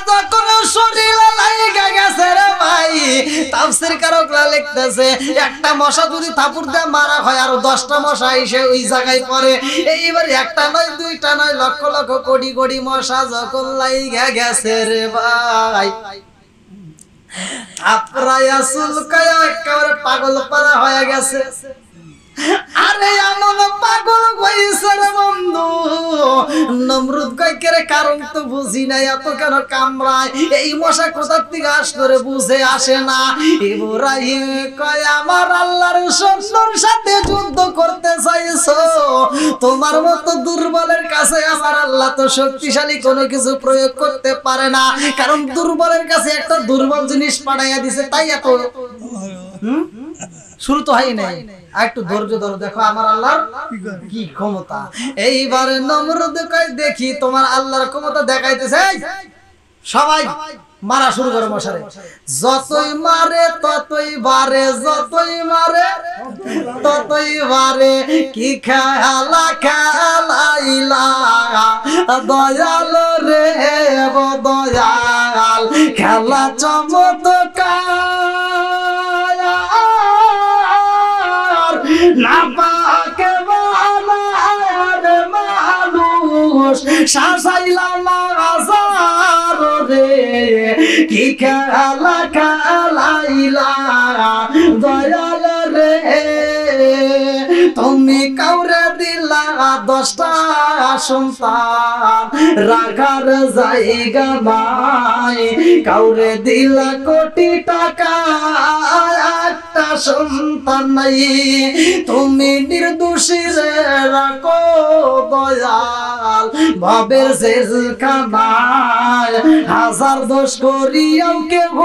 যখন শরীরে লাগা গেছে রে ভাই, তাফসীরকারকরা লিখতেছে একটা মশা যদি থাপুর দিয়ে মারা হয় আর 10টা মশা এসে ওই জায়গায় পড়ে। এইবার একটা নয় দুইটা নয় লক্ষ লক্ষ কোটি কোটি মশা যখন লাগা গেছে রে ভাই, আপনারা চুলকায় একেবারে পাগল পারা হয়ে গেছে। আরে এমন পাগল হইছে রে বন্ধু, নমরুদ কয় কে কারণ তো বুঝি নাই, এত কেন কামড়ায়, এই মশা কোথা থেকে আসলে বুঝে আসে না। ইব্রাহিম কয় আমার আল্লাহর সৈন্যর সাথে যুদ্ধ করতে চাইছো, তোমার মতো দুর্বলের কাছে আমার আল্লাহ তো শক্তিশালী কোনো কিছু প্রয়োগ করতে পারে না, কারণ দুর্বলের কাছে একটা দুর্বল জিনিস পাঠাইয়া দিছে, তাই এত শুরু তো হয় নাই। একটু ধৈর্য ধরো, দেখো আমার আল্লাহর কি ক্ষমতা। এইবার নমরুদ কয় দেখি তোমার আল্লাহর ক্ষমতা দেখাইতেছে। সবাই মারা শুরু করে মশারে, যতই মারে ততই বাড়ে, যতই মারে ততই বাড়ে, কি খেলা খেলাইলা দয়াল রে দয়াল, খেলা চমৎকার না পাকে বানার মানুষ শাসাইলাম আজার রে, কি খেলা খেলাইলা দয়াল রে, তুমি কাউরে দিলা 10টা সন্তান রাখার জায়গা নাই, কাউরে দিলা কোটি টাকা একটা সন্তান নাই, তুমি নির্দোষী রে রাখো দয়াল ভাবের জেলখানায়, হাজার দোষ করিয়াও কেহ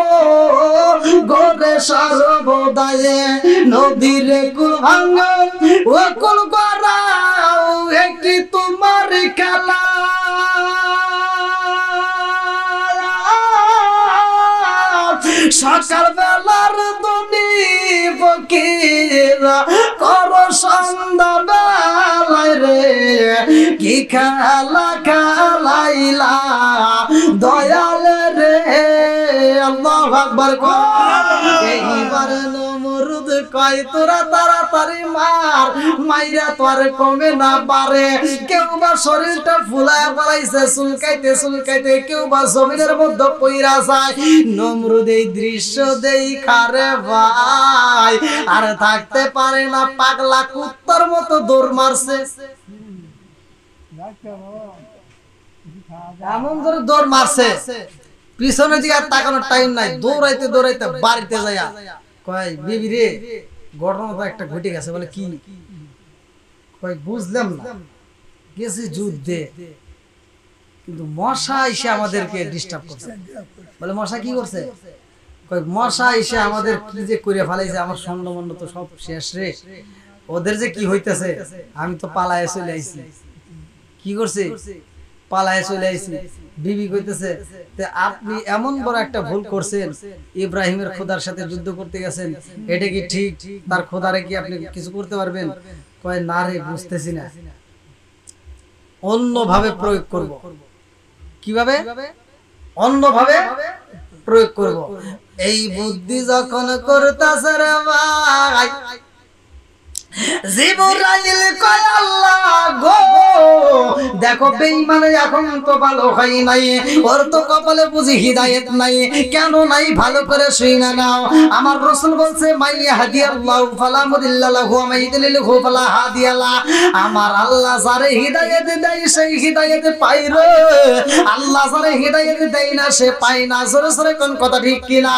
গরে সর্বদায়ে, নদীর কুল ভাঙা ও কুল গড়াও একটি তোমার খেলা, সকাল বেলার দুনি ফকিরা করো সন্ধ্যা বেলায় রে, কি খেলা খেলাইলা দয়াল রে। আল্লাহু আকবার। এইবার নমরুদ কয় তোরা তাড়াতাড়ি মার, মাইরা তো আর কমে না পারে, কেউ বা শরীরটা ফুলায় পড়াইছে চুলকাইতে চুলকাইতে, কেউ বা জমিনের মধ্যে পইরা যায়। নমরুদ এই দৃশ্য দেখা রে ভাই আর থাকতে পারে না, পাগলা কুত্তার মতো দৌড় মারছে, এমন ধরে দৌড় মারছে, পিছনে দিকে আর তাকানোর টাইম নাই, দৌড়াইতে দৌড়াইতে বাড়িতে যাইয়া কয় বিবি রে ঘটনা তো একটা ঘটে গেছে। বলে কি? কয় বুঝলাম না, গেছি যুদ্ধে কিন্তু মশা এসে আমাদেরকে ডিস্টার্ব করছে। বলে মশা কি করছে? কয় মশা এসে আমাদের কি যে করে ফেলাইছে, আমার স্বর্ণ মন্ড তো সব শেষ রে, ওদের যে কি হইতেছে, আমি তো পালায়ে চলে আইছি। কি করছে? পালায়ে চলে আইছি। বিবি কইতেছে আপনি এমন বড় একটা ভুল করছেন, ইব্রাহিমের খোদার সাথে যুদ্ধ করতে গেছেন, এটা কি ঠিক? তার খোদারে কি আপনি কিছু করতে পারবেন? কয় না রে, বুঝতেছি না, অন্যভাবে প্রয়োগ করব। কিভাবে? অন্যভাবে প্রয়োগ করব। এই বুদ্ধি যখন করতেছে রে ভাই, জিবরাইল কয় আল্লাহ গো দেখো বেঈমানে এখন তো ভালো হয় নাই, ওর তো কপালে বুঝি হিদায়াত নাই। কেন নাই ভালো করে শুইনা নাও, আমার রাসূল বলছে মাই ইয়াহদিয়াল্লাহু ফালা মুদিল্লা লাহু ওয়া মাই ইউদ্লিলহু ফালা হাদিয়া লা। আমার আল্লাহ যারে হিদায়াত দেয় সেই হিদায়াত পায় রে, আল্লাহ যারে হিদায়াত দেয় না সে পায় না। জোরে জোরে কোন কথা ঠিক কিনা?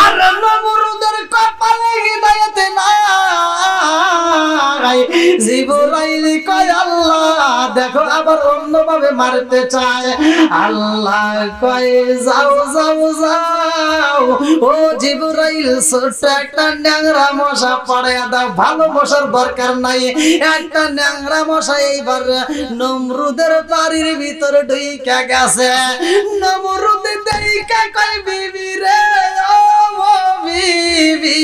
আর নমরুদের কপালে হিদায়াত নাই। জিবরাইল কয় আল্লাহ দেখো আবার অন্যভাবে মারতে চায়। আল্লাহ কয় যাও যাও যাও, ও জিবরাইল ছোট্ট একটা ন্যাংরা মশা পাড়াইয়া দাও, ভালো মশার দরকার নাই, একটা ন্যাংরা মশা এইবার নমরুদের বাড়ির ভিতরে ঢুইকা গেছে। নমরুদ দেইকা কয় বিবি রে ও বিবি,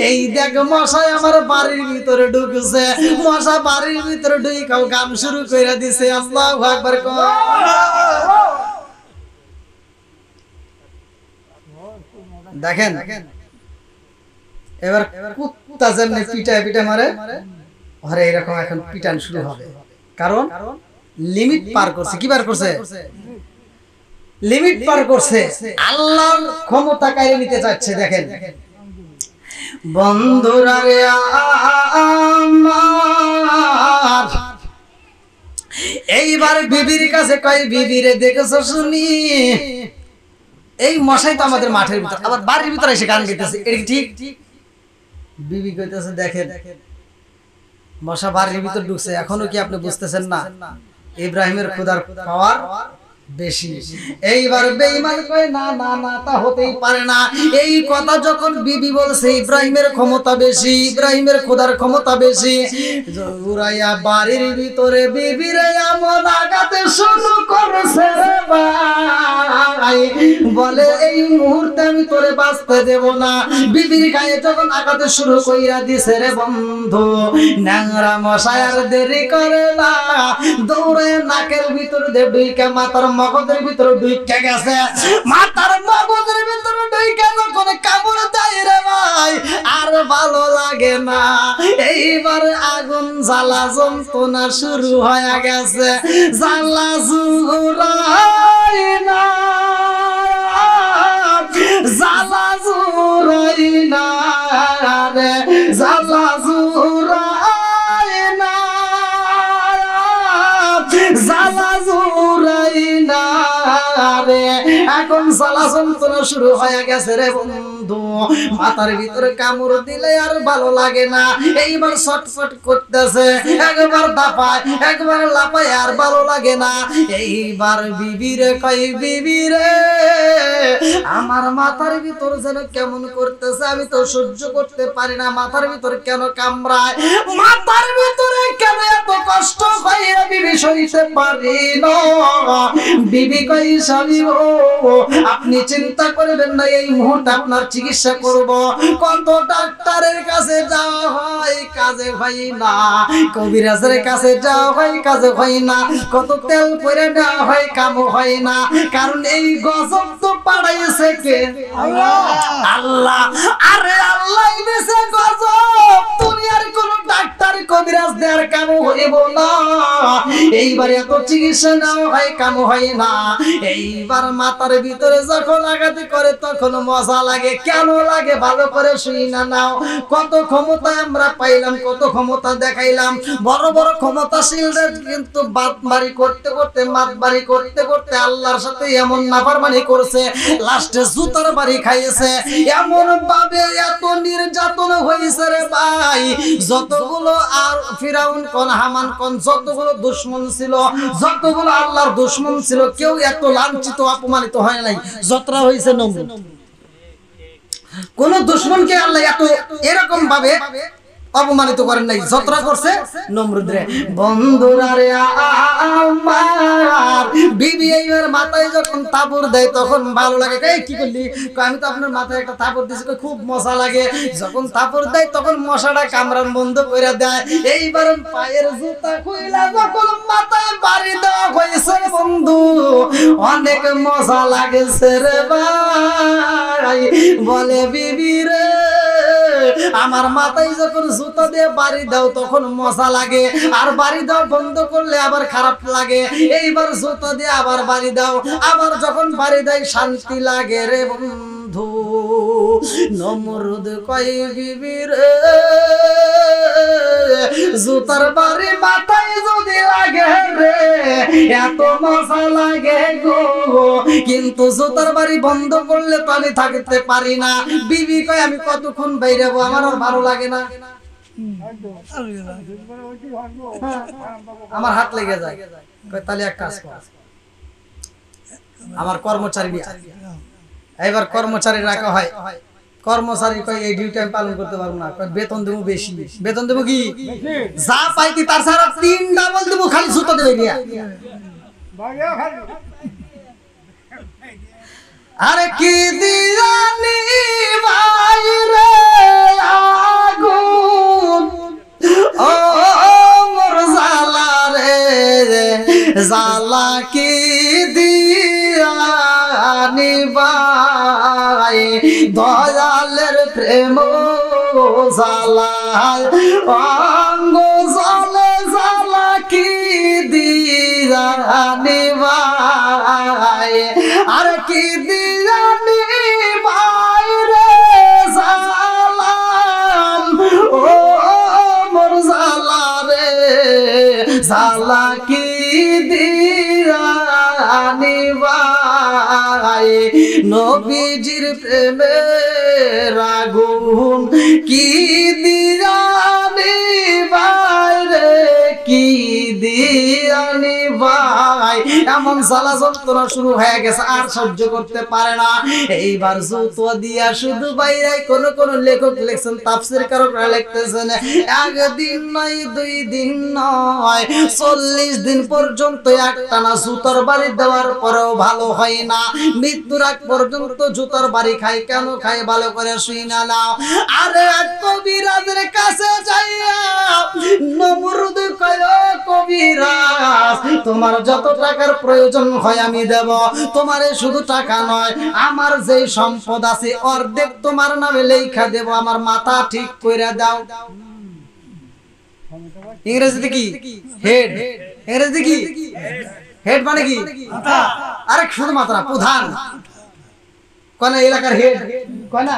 এই দেখ মশা আমার বাড়ির ভিতরে ঢুকছে। মশা বাড়ির ভিতরে ঢুইকাও গান শুরু করে দিছে। আল্লাহু আকবার। দেখেন এবার কুত্তা যেমনি পিটায় পিটায় মারে, আরে এরকম এখন পিটান শুরু হবে, কারণ লিমিট পার করছে। কি পার করছে? লিমিট পার করছে। আল্লাহর ক্ষমতা কাইরে নিতে চাচ্ছে। দেখেন বন্ধুরা রে আমার, এইবার বিবির কাছে কয়, বিবি রে দেখেছো শুনি, এই মশাই তো আমাদের মাঠের ভিতর, আবার বাড়ির ভিতরে এসে গান গাইতেছে, এটা কি ঠিক? বিবি কইতেছে দেখেন মশা বাড়ির ভিতর ঢুকছে, এখনো কি আপনি বুঝতেছেন না ইব্রাহিমের খোদার পাওয়ার বেশি? এইবার বেঈমান কয় না না না, তা হতেই পারে না। এই কথা যখন বিবি বলছে ইব্রাহিমের ক্ষমতা বেশি, ইব্রাহিমের খোদার ক্ষমতা বেশি, উড়াইয়া বাড়ির ভিতরে বিবিরে এমন আঘাতে শুরু করছে রে ভাই, বলে এই মুহূর্তে আমি তোরে বাঁচতে দেব না। বিবির গায়ে যখন আঘাতে শুরু কইরা দিছে রে বন্ধু, ন্যাংরা মশাই আর দেরি করে না, দৌড়ে নাকের ভিতর দিয়ে ঢুইকা মাথার মগজের ভিতরে ঢুইকা গেছে। মাথার মগজের ভিতরে ঢুইকা যখন কামড় দেয় রে ভাই, আর ভালো লাগে না। এইবার আগুন জ্বালা যন্ত্রণা শুরু হয়ে গেছে, জ্বালা জুড়াই না, জ্বালা জুড়াই না রে, জ্বালা জুড়াই না, জ্বালা জুড়াই না রে। এখন জ্বালা যন্ত্রণা শুরু হয়ে গেছে রে বন্ধু, মাথার ভিতরে কামড় দিলে আর ভালো লাগে না। এইবার ছটফট করতেছে, একবার দাপায় একবার লাপায়, আর ভালো লাগে না। এইবার বিবিরে কই, বিবিরে আমার মাথার ভিতর যেন কেমন করতেছে, আমি তো সহ্য করতে পারি না, মাথার ভিতর কেন কামড়ায়, মাথার ভিতরে কেন এত কষ্ট হয়, বিবি সইতে পারি না। বিবি কই স্বামী ও আপনি চিন্তা করবেন না, এই মুহূর্তে আপনার চিকিৎসা করব। কত ডাক্তারের কাছে যাওয়া হয়, কাজে হয় না, কবিরাজের কাছে যাওয়া হয়, কাজে হয় না, কত তেল পরে নেওয়া হয়, কামও হয় না, কারণ এই গজব তো পাঠাইছে কে? আল্লাহ। আরে আল্লাহ দিয়েছে গজব, দুনিয়ার কোন ডাক্তার কবিরাজ দেওয়ার কামও হইব না। এইবার এত চিকিৎসা নেওয়া হয়, কামও হয় না। এইবার মাথার ভিতরে যখন আঘাত করে তখন মজা লাগে, কেন লাগে ভালো করে শুনি না নাও। কত ক্ষমতা আমরা পাইলাম, কত ক্ষমতা দেখাইলাম, বড় বড় ক্ষমতাশীলরা কিন্তু বাদবাড়ি করতে করতে, মাতবাড়ি করতে করতে আল্লাহর সাথে এমন নাফরমানি করছে, লাস্টে জুতার বাড়ি খাইয়েছে। এমন ভাবে এত নির্যাতন হয়েছে রে ভাই, যতগুলো আর ফিরাউন কোন হামান কোন যতগুলো দুশমন ছিল, যতগুলো আল্লাহর দুশমন ছিল, কেউ এত লাঞ্ছিত অপমানিত হয় নাই যতটা হয়েছে নমরুদ। কোন দুশমনকে আল্লাহ এত এরকম ভাবে অপমানিত করেন নাই যতটা করছে নমরুদ রে। বন্ধুরা রে আমার, বিবি এইবার মাথায় যখন তাবুর দেয় তখন ভালো লাগে। এই কি করলি? আমি তো আপনার মাথায় একটা তাবুর দিয়েছি, খুব মজা লাগে। যখন তাবুর দেয় তখন মশাটা কামড়ান বন্ধ করে দেয়। এইবার পায়ের জুতা খুইলা যখন মাথায় বাড়ি দেওয়া হয়েছে বন্ধু, অনেক মজা লাগেছে রে ভাই। বলে বিবি রে আমার মাথায় যখন জুতা দিয়ে বাড়ি দাও তখন মজা লাগে, আর বাড়ি দাও বন্ধ করলে আবার খারাপ লাগে। এইবার জুতা দিয়ে আবার বাড়ি দাও, আবার যখন বাড়ি দেয় শান্তি লাগে রে বন্ধু। নমরুদ কয় বিবি রে জুতার বাড়ি মাথায় যদি লাগে রে এত মজা লাগে গো, কিন্তু জুতার বাড়ি বন্ধ করলে তো আমি থাকতে পারি না। বিবি কয় আমি কতক্ষণ বাইরে যাবো, আমার আর ভালো লাগে না, আমার হাত লেগে যায়। তাহলে এক কাজ কর, আমার কর্মচারী এবার কর্মচারী রাখা হয়। কর্মচারী কয় এই ডিউটি আমি পালন করতে পারবো না, বেতন দেবো বেশি। বেতন দেবো কি? যা পাইতি তার সারা 3 ডাবল দেবো, খালি জুতো দেবে নিয়া। আরে কি দিয়ানি বাইরে আগুন, ও মোর জালা রে জালা কি দিয়ানি বাই, দয়ালের প্রেম জালায় অঙ্গ জলে জ্বালা কি দিয়ানি ভাই আর কি দিয়ানি ভাই রে জালাম ও মোর জালা রে জালা কি দিয়ানি ভাই নবীজির প্রেমে আগুন কি দিয়ানি ভাই রে কি দিয়ানি ভাই এমন জ্বালা যন্ত্রণা শুরু হয়ে গেছে আর সহ্য করতে পারে না এইবার জুতো দিয়া শুধু বাইরে কোন কোন লেখক লিখছেন তাফসীর কারকরা লিখতেছেন একদিন নয় দুই দিন নয় 40 দিন পর্যন্ত একটানা জুতোর বাড়ি দেওয়ার পরেও ভালো হয় না মৃত্যুর আগ পর্যন্ত জুতোর বাড়ি খায় কেন খায় ভালো করে শুই না নাও আরে কবিরাজের কাছে যাইয়া নমরুদ কয় কবিরাজ তোমার যত টাকার প্রয়োজন হয় আমি দেব তোমারে শুধু টাকা নয় আমার যে সম্পদ আছে অর্ধেক তোমার নামে লেখা দেব আমার মাথা ঠিক কইরা দাও ইংরেজিতে কি হেড ইংরেজিতে কি হেড মানে কি মাথা আরে শুধু মাথা না প্রধান কোন এলাকার হেড কোন না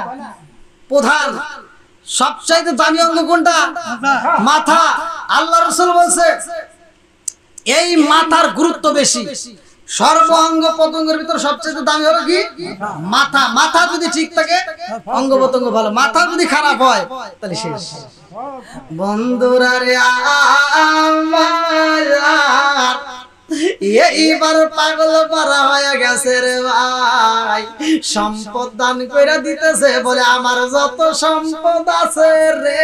প্রধান সবচাইতে দামি অঙ্গ কোনটা মাথা আল্লাহ রাসূল বলেছে এই মাথার গুরুত্ব বেশি সর্ব অঙ্গ প্রত্যঙ্গের ভিতর সবচেয়ে দামি হলো কি মাথা মাথা যদি ঠিক থাকে অঙ্গ প্রত্যঙ্গ ভালো মাথা যদি খারাপ হয় তাহলে শেষ বন্ধুরা রে আমার এইবার পাগল পারা হয়ে গেছে রে ভাই সম্পদ দান কইরা দিতেছে বলে আমার যত সম্পদ আছে রে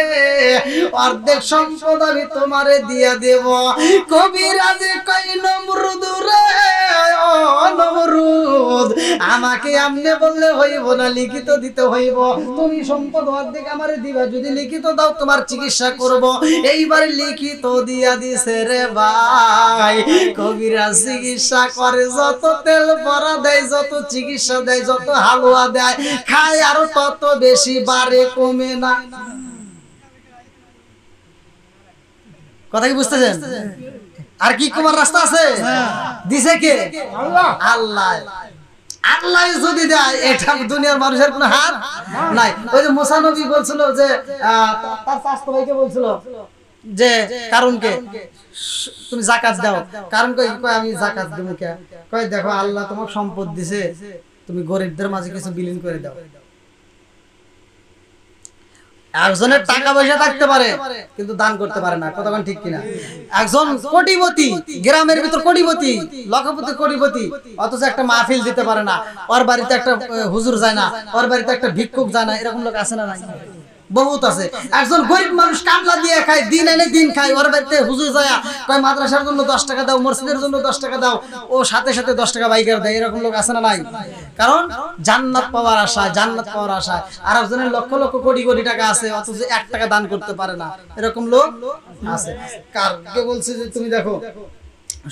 অর্ধেক সম্পদ আমি তোমারে দিয়া দেব কবিরাজ কই নমরুদ রে ও নমরুদ আমাকে আমনে বললে হইব না লিখিত দিতে হইব তুমি সম্পদ অর্ধেক আমারে দিবা যদি লিখিত দাও তোমার চিকিৎসা করব এইবার লিখিত দিয়া দিছে রে ভাই কবিরাজ চিকিৎসা করে যত তেল ভরা দেয় যত চিকিৎসা দেয় যত হালুয়া দেয় খায় আর তত বেশি বাড়ে কমে না কথা কি বুঝতেছেন আর কি কমার রাস্তা আছে দিছে কে আল্লাহ আল্লাহ আল্লাহ যদি দেয় এটা দুনিয়ার মানুষের কোনো হাত নাই ওই যে মুসা নবী বলছিল যে তার শাস্ত্র ভাইকে বলছিল যে কারণকে তুমি যাকাত দাও কারণ কই আমি যাকাত দেব কে কই দেখো আল্লাহ তোমাকে সম্পদ দিয়েছে তুমি গরিবদের মাঝে কিছু বিলীন করে দাও একজনের টাকা পয়সা থাকতে পারে কিন্তু দান করতে পারে না কতক্ষণ ঠিক কিনা একজন কোটিপতি গ্রামের ভিতর কোটিপতি লক্ষপতি কোটিপতি অথচ একটা মাহফিল দিতে পারে না ওর বাড়িতে একটা হুজুর যায় না ওর বাড়িতে একটা ভিক্ষুক যায় না এরকম লোক আছে না নাই বহুত আছে একজন গরিব মানুষ কামলা দিয়ে খায় দিন এনে দিন খায় ওর বাড়িতে হুজুর যায় কয় মাদ্রাসার জন্য 10 টাকা দাও মসজিদের জন্য 10 টাকা দাও ও সাথে সাথে 10 টাকা বাইকার দেয় এরকম লোক আছে না নাই কারণ জান্নাত পাওয়ার আশায় আর একজনের লক্ষ লক্ষ কোটি কোটি টাকা আছে অথচ 1 টাকা দান করতে পারে না এরকম লোক আছে কারকে বলছে যে তুমি দেখো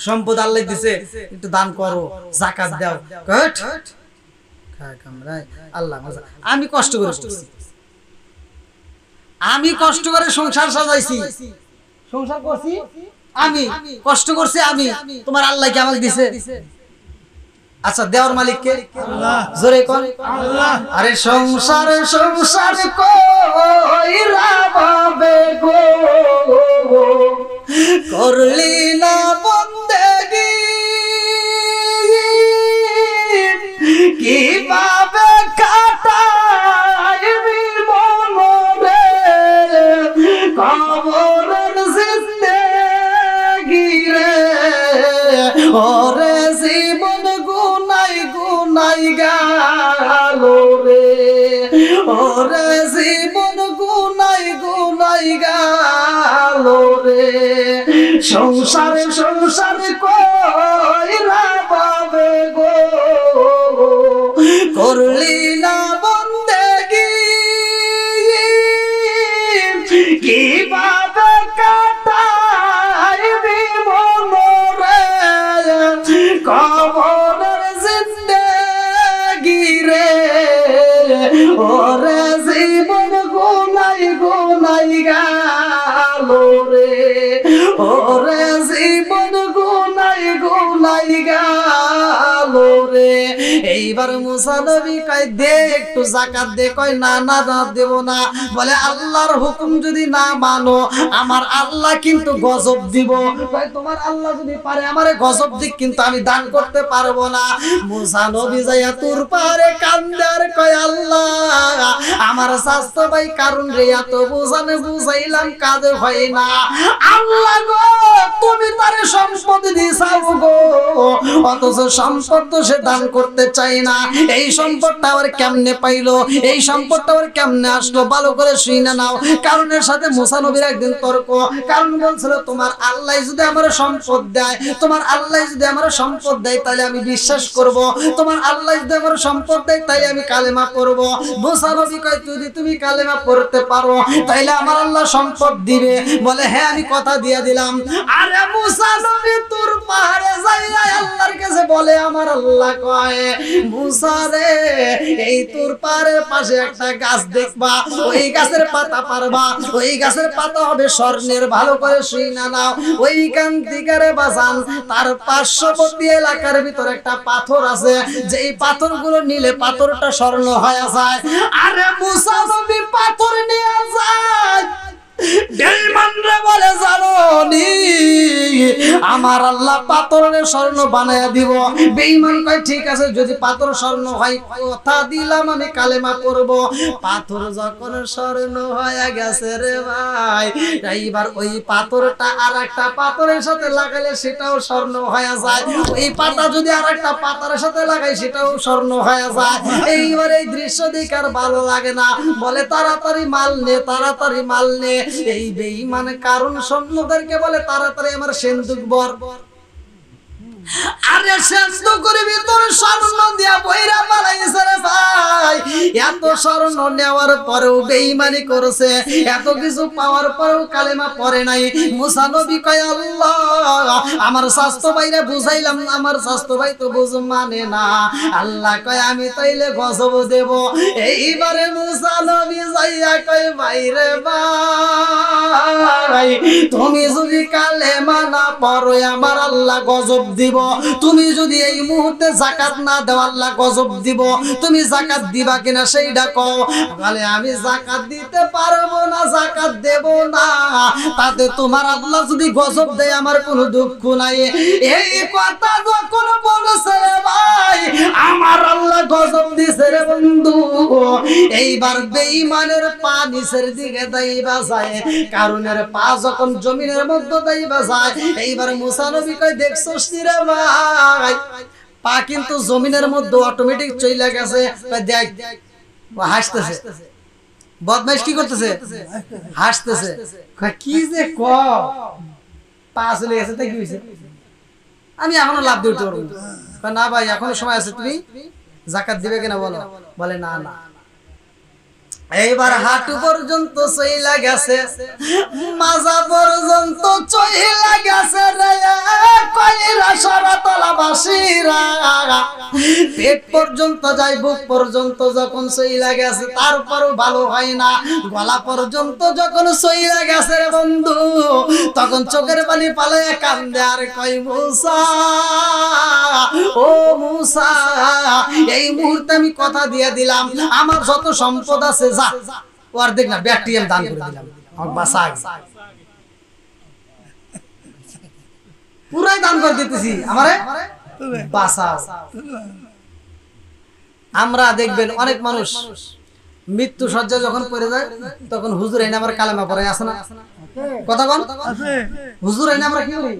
সম্পদ আল্লাহ দিয়েছে একটু দান করো যাকাত দাও কট খায় কামরায় আল্লাহ আমি কষ্ট করে আমি কষ্ট করে সংসার সাজাইছি সংসার করছি আমি কষ্ট করছি আমি তোমার আল্লাহ কি আমাকে দিয়েছে আচ্ছা দেওয়ার মালিক কে আল্লাহ জোরে কোন আল্লাহ আরে সংসার কইরা বাবে গো করলি না বন্দেগি কিভাবে কাটাইবি মনরে কবরের জিন্দেগি রে ওরে জীবন গুনাই গুনাই গেল রে ওরে জীবন গুনাই গুনাই গেল রে সংসার কইরা বাবে গো করলি না বন্দেগি কিভাবে কাটাইবি মনরে কবরের জিন্দেগি রে ওরে জীবন গোনাই গোনাই গেল রে, ওরে জীবন গোনাই গোনাই গেল রে। এইবার মুসা নবী কয় দে একটু যাকাত দে। কয় না না না দেব না। বলে আল্লাহর হুকুম যদি না মানো আমার আল্লাহ কিন্তু গজব দিব। কয় তোমার আল্লাহ যদি পারে আমারে গজব দিক, কিন্তু আমি দান করতে পারবো না। মুসা নবী যাইয়া তুর পারে কান্দে আর কয় আল্লাহ আমার স্বাস্থ্য ভাই কারণ রে এত বুঝানে বুঝাইলাম কাজে হয় না। আল্লাহ গো তুমি তারে সম্পদ দিছাও গো, অথচ সম্পদ তো সে দান করতে চাই না। এই সম্পদটা আবার কেমনে পাইলো, এই সম্পদটা আবার কেমনে আসলো, ভালো করে শুনে নাও। কারণের সাথে মুসা নবীর একদিন তর্ক। কারণ বলছিল তোমার আল্লাহ যদি আমার সম্পদ দেয়, তোমার আল্লাহ যদি আমার সম্পদ দেয় তাহলে আমি বিশ্বাস করব, তোমার আল্লাহ যদি আমার সম্পদ দেয় তাহলে আমি কালেমা পড়ব। মুসা নবী কয় যদি তুমি কালেমা পড়তে পারো তাহলে আমার আল্লাহ সম্পদ দিবে। বলে হ্যাঁ আমি কথা দিয়ে দিলাম। আরে মুসা নবী তুর পাহাড়ে যাইয়া আল্লাহর কাছে বলে আমার আল্লাহ কয় মুসা রে এই তুর পাহাড়ের পাশে একটা গাছ দেখবা, ওই গাছের পাতা পারবা, ওই গাছের পাতা হবে স্বর্ণের। ভালো করে শুইনা নাও। ওইখান থেকে রে বাজান তার পার্শ্ববর্তী এলাকার ভিতরে একটা পাথর আছে, যেই পাথরগুলো নিলে পাথরটা স্বর্ণ হয়ে যায়। আরে মুসা নবী পাথর নিয়ে যায়। বেঈমান রে বলে জানো নি আমার আল্লাহ পাথরের স্বর্ণ বানায়া দিব। বেঈমান কয় ঠিক আছে যদি পাথর স্বর্ণ হয় কথা দিলাম আমি কালেমা পড়ব। পাথর যখন স্বর্ণ হয়ে গেছে রে ভাই, এইবার ওই পাথরটা আর একটা পাথরের সাথে লাগালে সেটাও স্বর্ণ হয়ে যায়, ওই পাতা যদি আর একটা পাতার সাথে লাগাই সেটাও স্বর্ণ হয়ে যায়। এইবার এই দৃশ্য দেখে আর ভালো লাগে না। বলে তাড়াতাড়ি মাল নে, তাড়াতাড়ি মাল নে। এই বেঈমান কারণ স্বর্ণদেরকে বলে তাড়াতাড়ি আমার সেন্দুক বর। আরে সেন্দুকের ভিতরে স্বর্ণ দিয়া বইরা মালাইছে রে ভাই। এত স্বর্ণ নেওয়ার পরেও বেঈমানি করেছে, এত কিছু পাওয়ার পরেও কালেমা পড়ে নাই। মুসা নবী কয় আল্লাহ আমার স্বাস্থ্য ভাইরে বুঝাইলাম, আমার স্বাস্থ্য ভাই তো বুঝ মানে না। আল্লাহ কয় আমি তাইলে গজব দেব। এইবারে মুসা নবী যাইয়া কয় ভাইরে ভাই তুমি যদি কালেমা না পড়ো আমার আল্লাহ গজব দিব। তুমি যদি এই মুহূর্তে যাকাত না দাও আল্লাহ গজব দিব। তুমি যাকাত দিবা কিনা সেইটা কও। বলে আমি যাকাত দিতে পারবো না, যাকাত দেব না। তাতে তোমার আল্লাহ যদি গজব দেয় আমার কোনো দুঃখ নাই। এই কথা যখন বলছে ভাই আমার আল্লাহ গজব দিছে রে বন্ধু। এইবার বেঈমানের পা নিচের দিকে দাইবা যায়, কারণের পা যখন জমিনের মধ্যে দাইবা যায়। এইবার মুসা নবী কয় দেখছস রে ভাই পা কিন্তু জমিনের মধ্যে অটোমেটিক চইলা গেছে। দেখ হাসতেছে, বদমাইশ কি করতেছে হাসতেছে। কি যে ক পা চলে গেছে তাই কি হয়েছে, আমি এখনো লাভ দিতে পারবো না। ভাই এখনো সময় আছে, তুমি যাকাত দিবে কিনা বলো। বলে না না। এইবার হাঁটু পর্যন্ত চইলা গেছে, মাজা পর্যন্ত চইলা গেছে রে কইরা সরাতলা বাসিরা। পেট পর্যন্ত যাই, বুক পর্যন্ত যখন চইলা গেছে তারপরও ভালো হয় না। গলা পর্যন্ত যখন চইলা গেছে রে বন্ধু তখন চোখের পানি পালাইয়া কান্দে আর কই মুসা ও মুসা এই মুহূর্তে আমি কথা দিয়ে দিলাম আমার যত সম্পদ আছে যা ওর দেখ না ব্যাকটেরিয়াম দান করে দিলাম, আমার বাসা পুরাই দান করে দিতেছি আমারে বাসা। আমরা দেখবেন অনেক মানুষ মৃত্যু শয্যা যখন পড়ে যায় তখন হুজুর এনে আবার কালেমা পড়াই, আছে না কথা বল? হুজুর এনে আমরা কি করি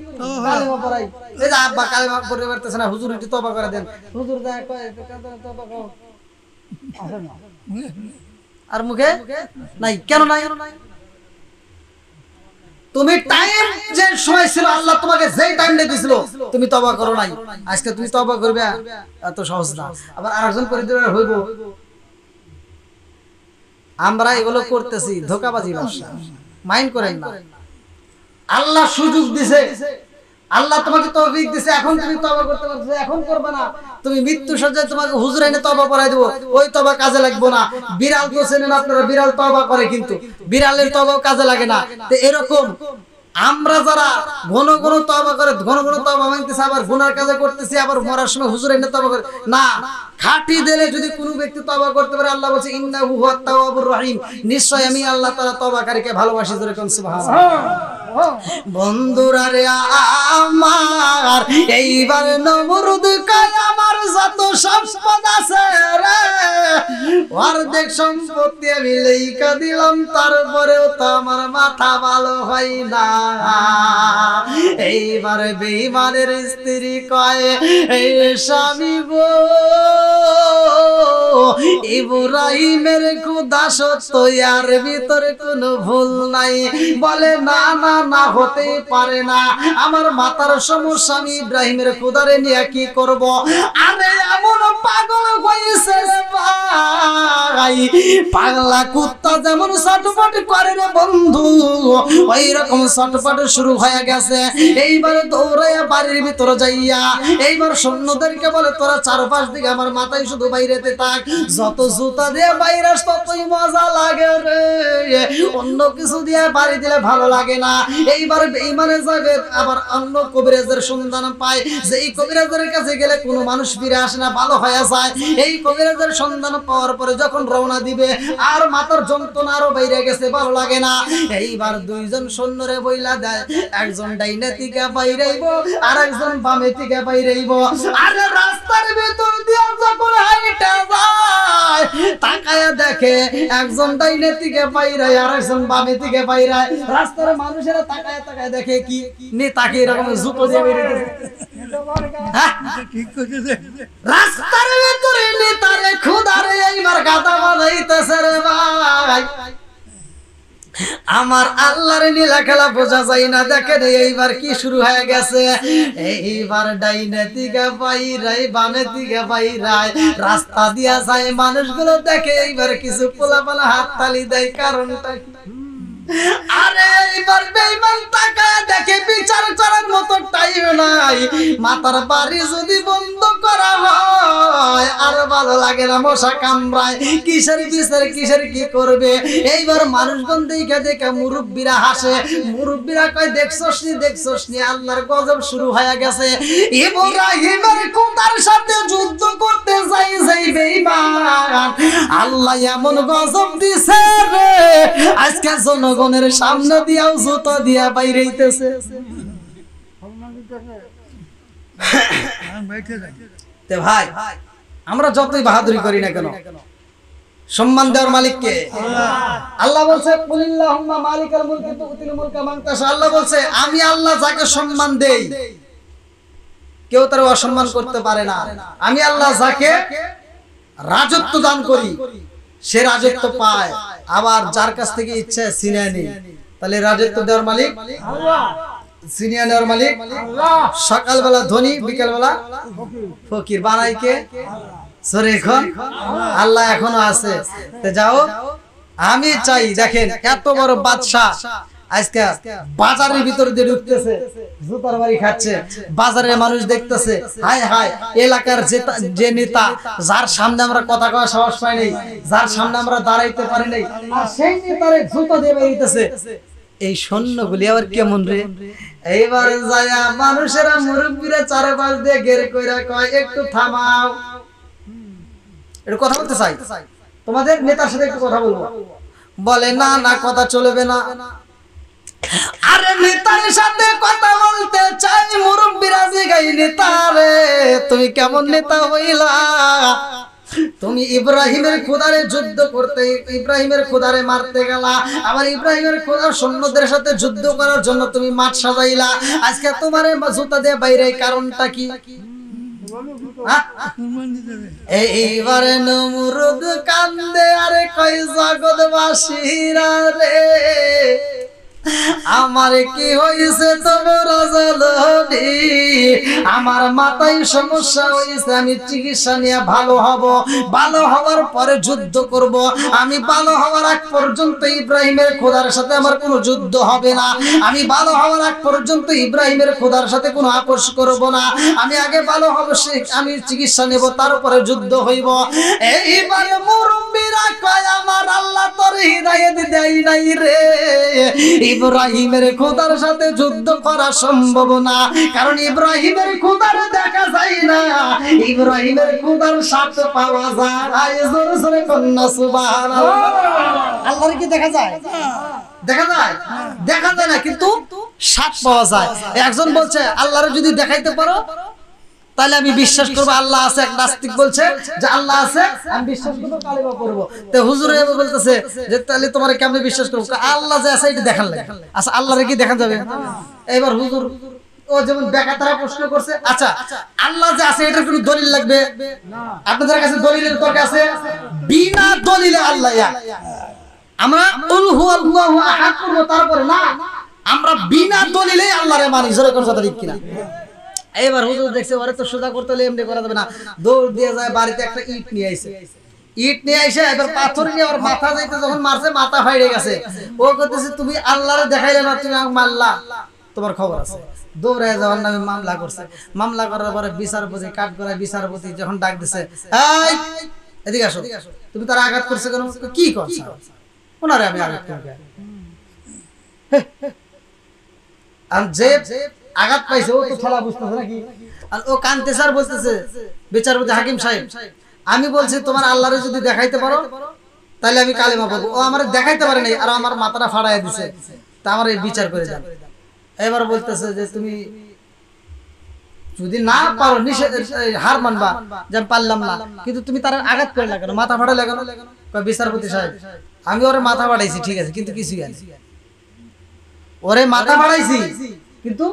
কালেমা পড়াই। এই যে আব্বা কালেমা পড়তে পারতেছে না, হুজুর একটু তওবা করে দেন। হুজুর যায় কয় তওবা করো, আর মুখে নাই। কেন নাই? তুমি টাইম যে সময় ছিল আল্লাহ তোমাকে যেই টাইম দিয়েছিল তুমি তওবা করো নাই। আজকে তুমি তওবা করবে এত সহজ না। আবার আরেকজন করে দিলে হইব। আমরা এগুলো করতেছি ধোঁকাবাজি ব্যবসা, মাইন্ড করেন না। আল্লাহ সুযোগ দিছে, আল্লাহ তোমাকে তৌফিক দিয়েছে, এখন তুমি তওবা করতে পারছো, এখন করবে না। তুমি মৃত্যু সজ্জায় তোমাকে হুজুর এনে তওবা করাই দেবো, ওই তওবা কাজে লাগবে না। বিড়াল তো চেনেন আপনারা, বিড়াল তওবা করে কিন্তু বিড়ালের তওবাও কাজে লাগে না। তো এরকম আমরা যারা ঘন ঘন তওবা করে, ঘন ঘন তওবা ভাঙতেছে, আবার গুনার কাজে করতেছি, আবার মরার সময় হুজুর এনে তওবা করে না। খাঁটি দিলে যদি কোনো ব্যক্তি তওবা করতে পারে, আল্লাহ বলছে ইন্নাহু হুয়াত তাওয়াবুর রহিম, নিশ্চয় আমি আল্লাহ তাআলা তওবাকারীকে ভালোবাসি। জোরে কোন সুবহানাল্লাহ। বন্ধুরা রে আমার, এইবার নমরুদ কয় আমার যত সম্পদ আছে রে, অর্ধেক সম্পত্তি আমি লেখা দিলাম, তারপরেও তো আমার মাথা ভালো হয় না। এইবার বেঈমানের স্ত্রী কয় এই স্বামী গো, ইব্রাহিমের খোদা সত্য, এর ভিতরে কোনো ভুল নাই। বলে না না না, হতেই পারে না, আমার মাথার সমস্যা, আমি ইব্রাহিমের খোদারে নিয়ে কি করব? আরে এমন পাগল হয়েছে রে ভাই, পাগলা কুত্তা যেমন ছটফট করে রে বন্ধু, ওই রকম ছটফট শুরু হয়ে গেছে। এইবার দৌড়াইয়া বাড়ির ভিতরে যাইয়া এইবার সৈন্যদেরকে বলে তোরা চারপাশ দিকে আমার মাথায় শুধু বাইরেতে থাক, যত জুতা দিয়ে বাইরে ততই মজা লাগে রে, অন্য কিছু দিয়ে বাড়ি দিলে ভালো লাগে না। এইবার বেঈমানে যাবে, আবার অন্য কবিরাজের সন্ধান পায়, যে এই কবিরাজের কাছে গেলে কোনো মানুষ ফিরে আসে না, ভালো হয়ে যায়। এই কবিরাজের সন্ধান পাওয়ার পরে যখন রওনা দিবে, আর মাথার যন্ত্রণা আরো বাইরে গেছে, ভালো লাগে না। এইবার দুইজন সৈন্যরে বইলা দেয়, একজন ডাইনে থেকে বাইরেইব, আর একজন বামে থেকে বাইরেইব। আরে রাস্তার ভিতর দিয়ে যখন হাইটা যায়, তাকায়া দেখে একজন ডাইনে থেকে বাইরায়, আর একজন বামে থেকে বাইরায়। রাস্তার মানুষেরা তাকায়া তাকায়া দেখে কি নেতাকে এরকম জুতো দিয়ে বেরিয়েছে। রাস্তার ভিতরে নেতারে খোদারে এইবার গাদা বানাইতেছে রে ভাই। আমার আল্লাহর নীলা খেলা বোঝা যায় না। দেখেন এইবার কি শুরু হয়ে গেছে, এইবার ডাইনে দিকে বাইরাই, বামে দিকে বাইরাই, রাস্তা দিয়া যায় মানুষগুলো দেখে। এইবার কিছু পোলাপালা হাত তালি দেয়, কারণটা আরে এইবার বেঈমান তাকায় দেখে বিচার করার মতো টাইম নাই। মাথার বাড়ি যদি বন্ধ করা হয় আর ভালো লাগে না, মশা কামড়ায়, কিসের বিচার কিসের কি করবে। এইবার মানুষজন দেখে দেখে মুরব্বীরা হাসে, মুরব্বীরা কয় দেখছস নি, আল্লাহর গজব শুরু হয়ে গেছে। ইব্রাহিমের খোদার সাথে যুদ্ধ করতে যাই বেঈমান, আল্লাহ এমন গজব দিছে রে, আজকে জনগণের সামনে দিয়াও জুতো দিয়া বাইরেইতেছে। ভাই আমরা যতই বাহাদুরি করি না কেন, সম্মান দেওয়ার মালিককে আল্লাহ বলছে কুলিল্লাহুম্মা মালিকাল মুলকি তুতিল মুলকা মান তাশা। আল্লাহ বলছে আমি আল্লাহ যাকে সম্মান দেই কেউ তার অসম্মান করতে পারে না। আমি আল্লাহ যাকে রাজত্ব দান করি সে রাজত্ব পায়, আবার যার কাছ থেকে ইচ্ছা ছিনিয়ে নেই। তাহলে রাজত্ব দেওয়ার মালিক আল্লাহ, ছিনিয়ে নেওয়ার মালিক আল্লাহ। সকালবেলা ধনী, বিকেলবেলা ফকির বানাই কে? এখন আল্লাহ এখনো আছে। যাও আমি চাই, দেখেন এত বড় বাদশাহ আজকে বাজারের ভিতর দিয়ে ঢুকতেছে, জুতার বাড়ি খাচ্ছে, বাজারের মানুষ দেখতেছে, হায় হায় এলাকার যে নেতা যার সামনে আমরা কথা কওয়ার সাহস পাই নাই, যার সামনে আমরা দাঁড়াইতে পারি নাই, আর সেই নেতারে জুতা দিয়ে বেরিয়েছে। এই সৈন্যগুলি আবার কেমন রে? এইবার যায় মানুষেরা মুরব্বীরা চারপাশ দিয়ে ঘের কইরা কয় একটু থামাও, একটু কথা বলতে চাই, তোমাদের নেতার সাথে একটু কথা বলবো। বলে না না, কথা চলবে না। আরে নেতার সাথে কথা বলতে চাই, মুরব্বীরা জিগাই নেতারে তুমি কেমন নেতা হইলা? তুমি ইব্রাহিমের খোদারে যুদ্ধ করতে, ইব্রাহিমের খোদারে মারতে গেলা, আবার ইব্রাহিমের খোদার সৈন্যদের সাথে যুদ্ধ করার জন্য তুমি মাঠ সাজাইলা, আজকে তোমারে জুতা দিয়ে বাইরে, কারণটা কি? এইবারে নমরুদ কান্দে, আরে কই জগৎবাসীরা রে, আমার কি হয়েছে তোমার জানি, আমার মাথায় সমস্যা হয়েছে, আমি চিকিৎসা নিয়ে ভালো হব, ভালো হওয়ার পরে যুদ্ধ করব। আমি ভালো হওয়ার আগ পর্যন্ত ইব্রাহিমের খোদার সাথে আমার কোনো যুদ্ধ হবে না। আমি ভালো হওয়ার আগ পর্যন্ত ইব্রাহিমের খোদার সাথে কোনো আপোষ করব না। আমি আগে ভালো হব, আমি চিকিৎসা নেব, তার উপরে যুদ্ধ হইব। এইবার মুরব্বিরা কয় আমার আল্লাহ তোর হিদায়াত দেয় নাই রে, ইব্রাহিমের খোদার সাথে যুদ্ধ করা সম্ভব না, কারণ ইব্রাহিমের খোদার দেখা যায় না, ইব্রাহিমের খোদার সাথে পাওয়া যায়। জোরে জোরে কন্যা সুবহানাল্লাহ। আল্লাহর কি দেখা যায়? দেখা যায়? দেখা যায় না, কিন্তু সাথ পাওয়া যায়। একজন বলছে আল্লাহরে যদি দেখাইতে পারো তাহলে আমি বিশ্বাস করব আল্লাহ আছে। এক নাস্তিক বলছে যে আল্লাহ আছে, আমি বিশ্বাস করব, কালেমা পড়ব। তো হুজুর এভাবে বলতেছে যে তাহলে তোমারে কেমনে বিশ্বাস করব? আল্লাহ যে আছে এটা দেখার লাগে। আচ্ছা আল্লাহরে কি দেখা যাবে? এবার হুজুর ও যেমন বেকাতারা প্রশ্ন করছে, আচ্ছা আল্লাহ যে আছে এটার কোনো দলিল লাগবে না? আপনাদের কাছে দলিলের দরকার আছে? বিনা দলিলে আল্লাহ এক। আমরা কুল হুয়াল্লাহু আহাদ করব, তারপরে না আমরা বিনা দলিলে আল্লাহরে মানি। জোরে কোন কথা ঠিক কিনা? এবার হুজুর দেখছে ওরে তো সোজা করতে হলে এমনি করা যাবে না, দৌড় দিয়ে যায় বাড়িতে একটা ইট নিয়ে আইছে। ইট নিয়ে আইসে এবার পাথর নিয়ে ওর মাথা যাইতে যখন মারছে মাথা ফাইড়ে গেছে। ও করতেছে তুমি আল্লাহরে দেখাইলে না, তুমি আমাকে মারলা, তোমার খবর আছে। দৌড়ে যাওয়ার নামে মামলা করছে। মামলা করার পরে বিচারপতি কাঠগড়ায় বিচারপতি যখন ডাক দিছে, এই এদিকে আসো, তুমি তার আঘাত করছে কেন? কি করছে ওনারে আমি আঘাত করব? আর যে আঘাত পাইছে ও তো খেলা বুঝতেছে নাকি, আর ও কানতে স্যার বলতেছে বিচারপতি হাকিম সাহেব আমি বলছি তোমার আল্লাহরে যদি দেখাইতে পারো তাহলে আমি কালেমা পড়বো। ও আমার দেখাইতে পারে নাই আর আমার মাথাটা ফাড়াইয়া দিছে, তা আমার এই বিচার করে দেন। এবার বলতেছে যে তুমি যদি না পারো হার মানবা যে আমি পারলাম না, কিন্তু তুমি তার আঘাত করে লাগানো, মাথা ফাড়া লাগানো। বিচারপতি সাহেব আমি ওরে মাথা ফাড়াইছি ঠিক আছে, কিন্তু কিছুই হয় না। ওরে মাথা ফাড়াইছি কিন্তু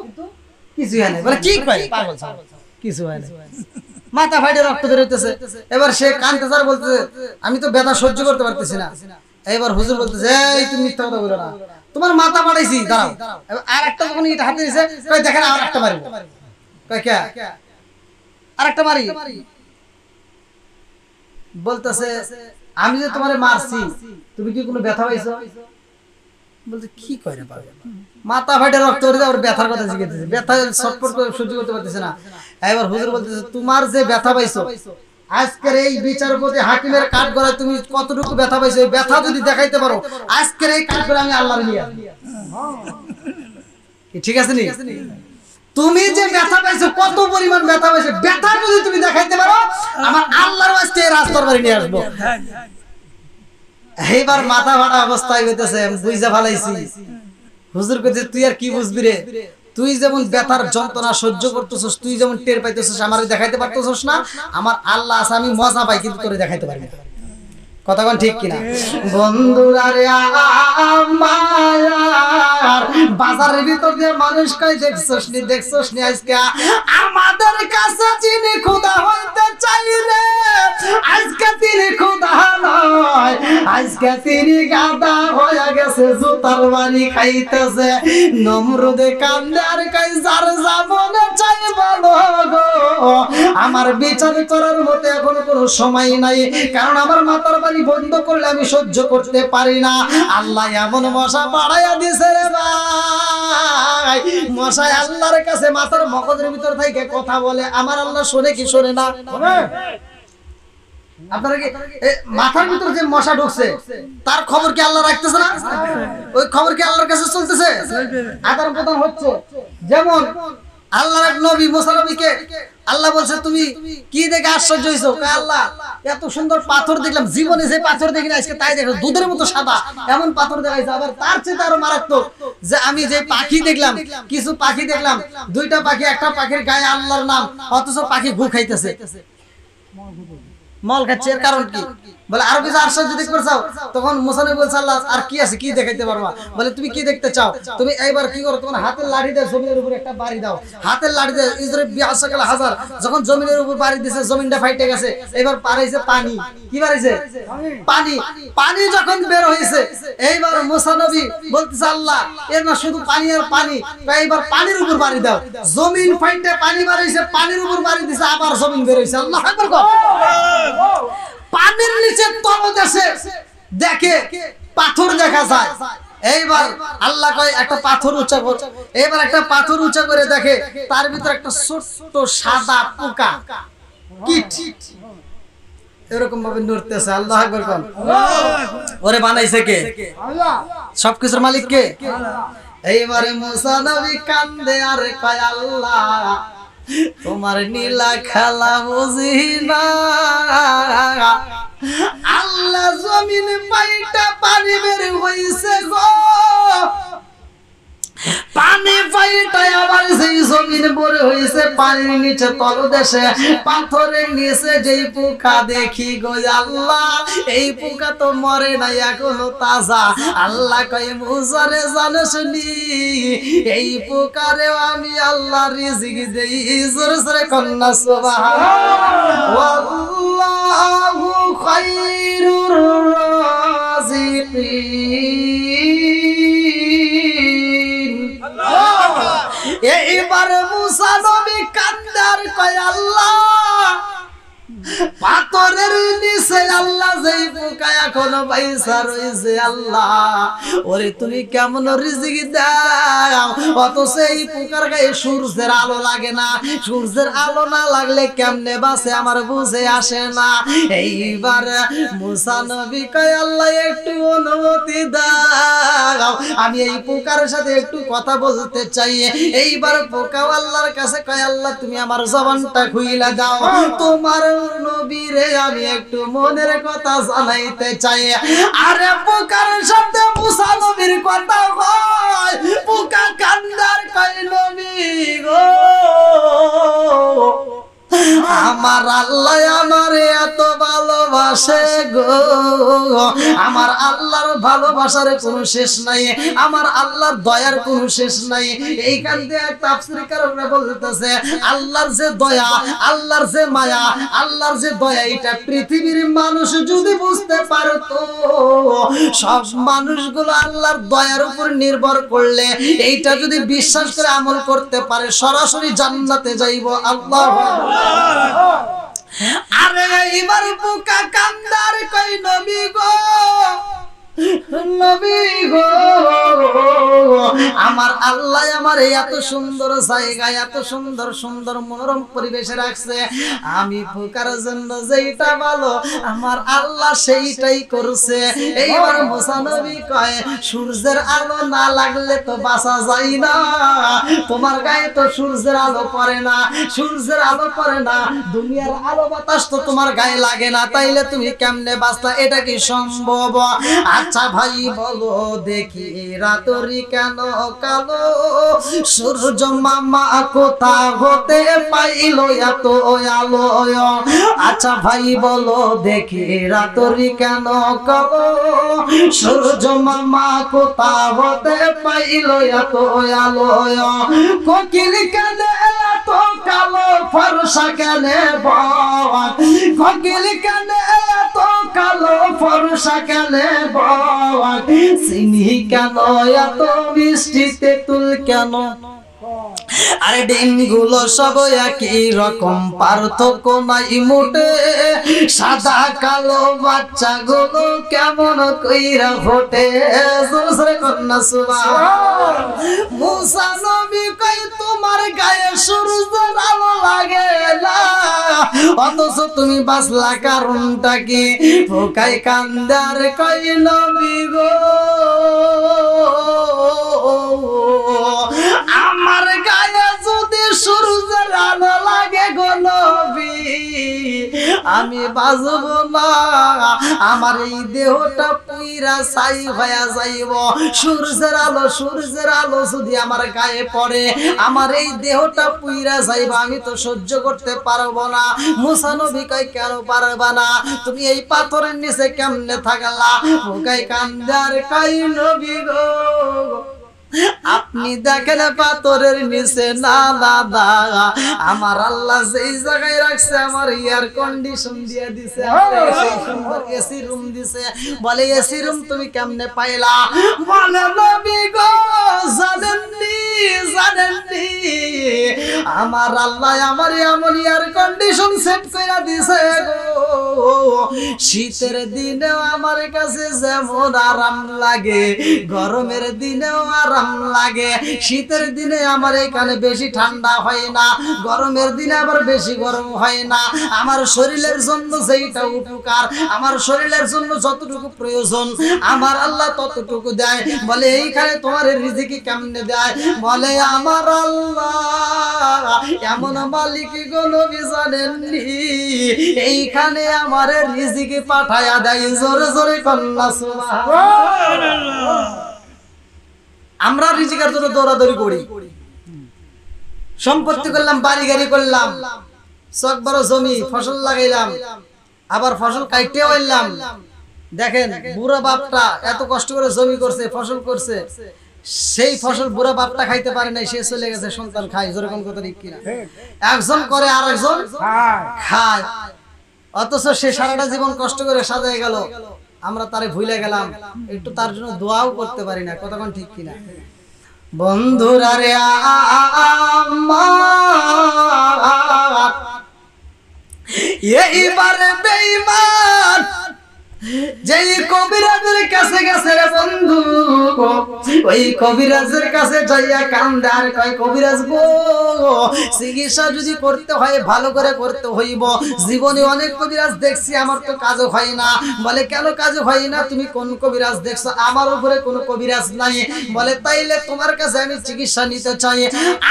কিছুই হয় না। বলে কি কয় পাগল ছাগল, কিছু হয় না, মাথা ফাইটে রক্ত বের হইতেছে। এবার সে কানতে স্যার বলতেছে আমি তো ব্যথা সহ্য করতে পারতেছি না। এবার হুজুর বলতেছে এই তুমি মিথ্যা কথা বলো না, তোমার মাথা ফাড়াইছি, দাঁড়াও। আর একটা যখন এটা হাতে দিছে কই দেখেন আর একটা মারব, কই কে আর একটা মারি। বলতেছে আমি যে তোমারে মারছি তুমি কি কোনো ব্যথা পাইছো? বলতে কি কয় রে পাগল, মাথা ফাটে রক্ত বের হইছে, ওর ব্যথার কথা জিজ্ঞাসা, ব্যথা ছটফট করে সহ্য করতে পারতেছে না। এবার হুজুর বলতেছে তোমার যে ব্যথা পাইছো আজকের এই বিচারপতি হাকিমের কাঠগড়ায় তুমি কতটুকু ব্যথা পাইছো, এই ব্যথা যদি দেখাইতে পারো আজকের এই কাঠগড়ায় আমি আল্লাহর নিয়ে কি ঠিক আছে নি? তুমি যে ব্যথা পাইছো কত পরিমাণ ব্যথা পাইছো, ব্যথা যদি তুমি দেখাইতে পারো আমার আল্লাহর আজকে রাজ দরবারে নিয়ে আসবো। এইবার মাথা ফাটা অবস্থায় হইতেছে, বুঝা ফেলাইছি। হুজুর কইতে তুই আর কি বুঝবি রে, তুই যেমন ব্যথার যন্ত্রণা সহ্য করতেছস, তুই যেমন টের পাইতেছস, আমারে দেখাইতে পারতেছস না। আমার আল্লাহ আছে, আমি মজা পাই কিন্তু তোরে দেখাইতে পারি না। কথা কোন ঠিক কিনা? বন্ধুরা রে আমার বাজারের ভিতর দিয়ে মানুষ কই দেখছস নি আজকে আমাদের কাছে যিনি খোদা হইতে চাই রে, আজকে তিনি খোদা নয়, আজকে তিনি গাদা হয়ে গেছে, জুতার বাড়ি খাইতেছে। নমরুদে কান্দে আর কই যার মনে চাই বলো গো, আমার বিচার করার মতো এখন কোনো সময় নাই, কারণ আমার মাথার বাড়ি বন্ধ করলে আমি সহ্য করতে পারি না। আল্লাহ এমন মশা বাড়াইয়া দিছে রে ভাই, মশাই আল্লাহর কাছে মাথার মগজের ভিতর থেকে কথা বলে, আমার আল্লাহ শোনে কি শোনে না? আপনারা কি মাথার ভিতর যে মশা ঢুকছে তার খবর কি আল্লাহ রাখতেছে না? ওই খবর কি আল্লাহর কাছে চলতেছে? আদান প্রদান হচ্ছে। যেমন আল্লাহর এক নবী মুসা নবীকে আল্লাহ বলছে তুমি কি দেখে আশ্চর্য হইছো? আল্লাহ এত সুন্দর পাথর দেখলাম, জীবনে যে পাথর দেখিনি আজকে তাই দেখো, দুধের মতো সাদা এমন পাথর দেখাইছে। আবার তার চেয়ে আরো মারাত্মক যে আমি যে পাখি দেখলাম, কিছু পাখি দেখলাম, দুইটা পাখি, একটা পাখির গায়ে আল্লাহর নাম, অথচ পাখি গু খাইতেছে, মল খাচ্ছে। এর কারণ কি? বলে আরো কিছু আশ্চর্য দেখতে চাও? তখন মুসা নবী বলছে আল্লাহ আর কি আছে, কি দেখাইতে পারবা? বলে তুমি কি দেখতে চাও? তুমি এইবার কি করো, তোমার হাতের লাঠি দিয়ে জমিনের উপর একটা বাড়ি দাও, হাতের লাঠি দিয়ে ইজরে বিআসাকাল হাজার, যখন জমিনের উপর বাড়ি দিয়েছে জমিনটা ফাইটে গেছে, এবার পারাইছে পানি, কি কি বাড়িছে পানি পানি যখন বের হইছে এইবার মুসা নবী বলতেছে আল্লাহ এর না শুধু পানি আর পানি এইবার পানির উপর বাড়ি দাও জমিন ফাইটে পানি বাড়িছে পানির উপর বাড়ি দিছে আবার জমিন বের হইছে আল্লাহু আকবার পানির নিচে তলদেশে দেখে পাথর দেখা যায় এইবার আল্লাহ কয় একটা পাথর উঁচা কর এইবার একটা পাথর উঁচা করে দেখে তার ভিতর একটা ছোট্ট সাদা পোকা কীট এরকম ভাবে নড়তেছে আল্লাহু আকবার কোন ওরে বানাইছে কে আল্লাহ সবকিছুর মালিক কে এইবারে মুসা নবী কান্দে আর কয় আল্লাহ তোমার নীলা খেলা বুঝি না আল্লাহ জমিন পাইটা পানি বের হইছে গো পানি পাইটাই আবার সেই জমিন ভরে হইছে পানির নিচে তলদেশে পাথরের নিচে যেই পোকা দেখি গো আল্লাহ এই পোকা তো মরে নাই এখনো তাজা আল্লাহ কয় মুসা রে জানোস নি এই পোকারে আমি আল্লাহ রিজিক দেই জোরে জোরে কন্না সুবহানাল্লাহ ওয়াল্লাহু খায়রুর রাযিকিন এইবার মুসা নবী কান্দার কয় আল্লাহ পাথরের নিচে আল্লাহ যেই পোকা এখনো বাইসা রইছে আল্লাহ ওরে তুমি কেমন রিজিক দাও অথচ এই পোকার গায়ে সূর্যের আলো লাগে না সূর্যের আলো না লাগলে কেমনে বাঁচে আমার বুঝে আসে না এইবার মুসা নবী কয় আল্লাহ একটু অনুমতি দাও আমি এই পোকার সাথে একটু কথা বলতে চাই এইবার পোকা আল্লাহর কাছে কয় আল্লাহ তুমি আমার জবানটা খুইলা দাও তোমার নবীরে আমি একটু মনের কথা জানাইতে চাই আরে পোকার সাথে মুসা নবীর কথা কয় পোকা কান্দার কয় নবী গো আমার আল্লাহ আমারে এত ভালোবাসে গো আমার আল্লাহর ভালোবাসার কোনো শেষ নাই আমার আল্লাহর দয়ার কোনো শেষ নাই এইখান থেকে তাফসীরকাররা বলতেছে আল্লাহর যে দয়া আল্লাহর যে মায়া আল্লাহর যে দয়া এটা পৃথিবীর মানুষ যদি বুঝতে পারতো সব মানুষগুলো আল্লাহর দয়ার উপর নির্ভর করলে এইটা যদি বিশ্বাস করে আমল করতে পারে সরাসরি জান্নাতে যাইব আল্লাহু আরে এবার পোকা কান্দার কই নবী গো নবী গো আমার আল্লাহ আমার এত সুন্দর জায়গা এত সুন্দর সুন্দর মনোরম পরিবেশে রাখছে আমি পোকার জন্য যেটা ভালো আমার আল্লাহ সেইটাই করছে এইবার মুসা নবী কয় সূর্যের আলো না লাগলে তো বাঁচা যায় না তোমার গায়ে তো সূর্যের আলো পড়ে না সূর্যের আলো পড়ে না দুনিয়ার আলো বাতাস তো তোমার গায়ে লাগে না তাইলে তুমি কেমনে বাঁচলা এটা কি সম্ভব আচ্ছা ভাই বলো দেখি রাতরি কেন কালো সূর্য মামা কোথা হতে পাইল এত আলো আচ্ছা ভাই বলো দেখি রাতরি কেন কালো সূর্য মামা কোথা হতে পাইল এত আলো কোকিল কেন এত কালো ফর্সা কেন কোকিল কেন এত কালো ফর্সা কেন চিনি কেন এত মিষ্টি তেঁতুল কেন আরে ডিমগুলো সব একই রকম পার্থক্য নাই মোটে সাদা কালো বাচ্চাগুলো কেমন কইরা ফোটে জোরে কন্যা সুবহান মুসা নবী কই তোমার গায়ে সূর্যের আলো লাগে না অথচ তুমি বাঁচলা কারণটা কি পোকাই কান্দার কই নবী গো আমার গায়ে যদি সূর্যের আলো লাগে গো নবী আমি বাঁচব না আমার এই দেহটা পুইরা ছাই হয়ে যাইব সূর্যের আলো যদি আমার গায়ে পড়ে আমার এই দেহটা পুইরা যাইব আমি তো সহ্য করতে পারবো না মুসা নবী কয় কেন পারবা না তুমি এই পাথরের নিচে কেমনে থাকলা পোকাই কান্দার কই নবী গো আপনি দেখেন পাথরের নিচে না দাদা আমার আল্লাহ যেই জায়গায় রাখছে আমার এয়ার কন্ডিশন দিয়ে দিছে, সুন্দর এসি রুম দিছে। বলে এসি রুম তুমি কেমনে পাইলা? বলে নবী গো জানেননি জানেননি আমার আল্লাহ আমার এমন এয়ার কন্ডিশন সেট করে দিছে গো, শীতের দিনেও আমার কাছে যেমন আরাম লাগে গরমের দিনেও আরাম লাগে। শীতের দিনে আমার এখানে বেশি ঠান্ডা হয় না, গরমের দিনে আবার বেশি গরম হয় না। আমার শরীরের জন্য যেইটা উপকার, আমার শরীরের জন্য যতটুকু প্রয়োজন আমার আল্লাহ ততটুকু দেয়। বলে এইখানে তোমার রিজিকি কেমনে দেয়? বলে আমার আল্লাহ এমন মালিক গো নবী জানেননি এইখানে আমার রিজিকি পাঠায়া দেয়। জোরে জোরে কন্যা সুবহানাল্লাহ। আমরা রিজিকের জন্য দৌড়াদৌড়ি করি, সম্পত্তি করলাম, বাড়ি গাড়ি করলাম, চক বড় জমি ফসল লাগাইলাম, আবার ফসল কাইটে হইলাম। দেখেন বুড়া বাপটা এত কষ্ট করে জমি করছে, ফসল করছে, সেই ফসল বুড়া বাপটা খাইতে পারে নাই, সে চলে গেছে, সন্তান খায়। যেরকম কথা ঠিক কিনা? একজন করে আর একজন খায়, অথচ সে সারাটা জীবন কষ্ট করে সাজায় গেল, আমরা তারে ভুলে গেলাম, একটু তার জন্য দোয়াও করতে পারি না। কতক্ষণ ঠিক কিনা? বন্ধুরা রে এইবারে বেঈমান যেই কবিরাজের কাছে গেছে রে বন্ধু, ওই কবিরাজের কাছে যাইয়া কান্দে আর কয় কবিরাজ গো চিকিৎসা যদি করতে হয় ভালো করে করতে হইব। জীবনে অনেক কবিরাজ দেখছি আমার তো কাজও হয় না। বলে কেন কাজ হয় না? তুমি কোন কবিরাজ দেখছো? আমার উপরে কোনো কবিরাজ নাই। বলে তাইলে তোমার কাছে আমি চিকিৎসা নিতে চাই,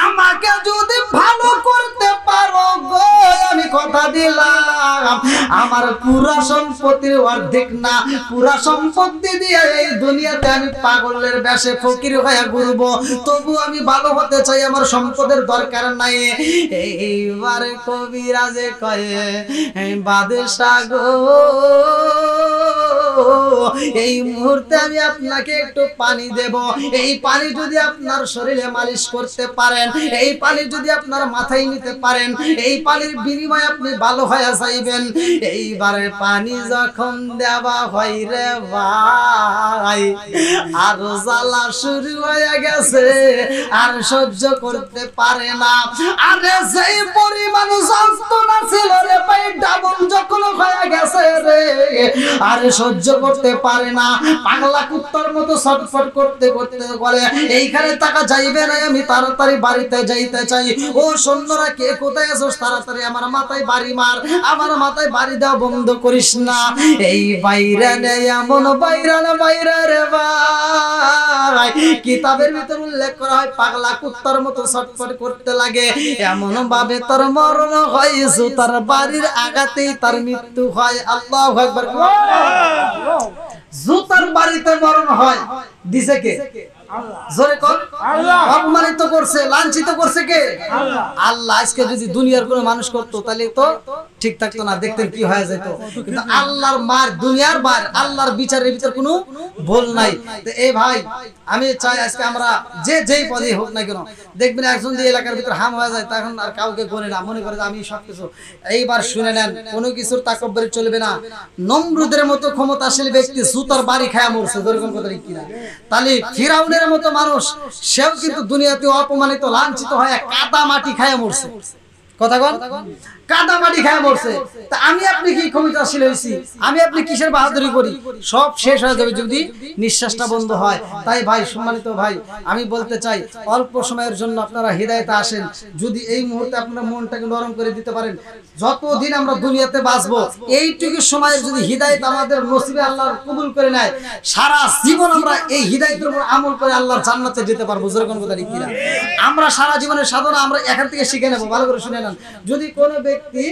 আমাকে যদি ভালো করতে পারো গো আমি কথা দিলাম আমার পুরা সম্পত্তির অর্ধেক না পুরা সম্পত্তি দিয়ে এই দুনিয়াতে আমি পাগলের বেশে ফকির হয়ে ঘুরবো, তবু আমি ভালো হতে চাই, আমার সম্পদের দরকার নাই। এইবারে কবিরাজে কয়ে বাদশাহ গো এই মুহূর্তে আমি আপনাকে একটু পানি দেব, এই পানি যদি আপনার শরীরে মালিশ করতে পারেন, এই পানি যদি আপনার মাথায় নিতে পারেন, এই পানির বিনিময়ে আপনি ভালো হয়ে যাইবেন। এইবারে পানি যখন দেওয়া হয় রে ভাই আর জ্বালা শুরু হয়ে গেছে, আর সহ্য করতে পারে না। আরে যেই পরিমাণ যন্ত্রণা ছিল রে ভাই ডাবল যখন হয়ে গেছে রে, আর সহ্য করতে পারে না, পাগলা কুত্তার মতো ছটফট করতে করতে বলে এইখানে টাকা যাইবে না, আমি তাড়াতাড়ি বাড়িতে যাইতে চাই। ও সৈন্যরা কে কোথায় আছো? তাড়াতাড়ি আমার মাথায় বাড়ি মার, আমার মাথায় বাড়ি দাও, বন্ধ করিস না। এই বাইরে নেই এমন বাইরে না বাইরে রে ভাই, কিতাবের ভিতর উল্লেখ করা হয় পাগলা কুত্তার মতো ছটফট করতে লাগে, এমন ভাবে তার মরণ হয় তার বাড়ির আঘাতেই তার মৃত্যু হয়। আল্লাহু আকবার। জুতার বাড়িতে মরণ হয়, দিছে কে? জোরে কোন? আল্লাহ। অপমানিত করছে, লাঞ্ছিত করছে কে? আল্লাহ। আজকে যদি দুনিয়ার কোনো মানুষ করতো তাহলে তো ঠিক থাকতো না, দেখতেন কি হয়ে যেত। কিন্তু আল্লাহর মার, দুনিয়ার মার, আল্লাহর বিচারের ভিতর কোনো ভুল নাই। তো এই ভাই আমি চাই আজকে আমরা যে যেই পদে হোক না কেন, দেখবেন একজন যে এলাকার ভিতর হাম হয়ে যায় তখন আর কাউকে গনে না, মনে করে যে আমি সবকিছু। এইবার শুনে নেন, কোনো কিছুর তাকব্বুরি চলবে না। নমরুদের মতো ক্ষমতাশীল ব্যক্তি জুতার বাড়ি খায়া মরছে, যেরকম কথা ঠিক কিনা? তাহলে ফিরাউনের মতো মানুষ সেও কিন্তু দুনিয়াতে অপমানিত লাঞ্ছিত হয়ে কাদা মাটি খায়া মরছে। কথা কোন? কাদা মাটি খায় মরছে। তা আমি আপনি কি ক্ষমতাশীল হইছি? আমি আপনি কিসের বাহাদুরি করি? সব শেষ হয়ে যাবে যদি নিঃশ্বাসটা বন্ধ হয়। তাই ভাই, সম্মানিত ভাই, আমি বলতে চাই অল্প সময়ের জন্য আপনারা হিদায়াতে আসেন। যদি এই মুহূর্তে আপনারা মনটাকে নরম করে দিতে পারেন, যতদিন আমরা দুনিয়াতে বাঁচবো এইটুকু সময়ের যদি হিদায়াত আমাদের নসিবে আল্লাহ কবুল করে নেয়, সারা জীবন আমরা এই হিদায়াতের উপর আমল করে আল্লাহর জান্নাতে যেতে পারবো। যেরকম কথা ঠিক কিনা? আমরা সারা জীবনের সাধনা আমরা এখান থেকে শিখে নেবো। ভালো করে শুনে নেন, যদি কোনো ব্যক্তি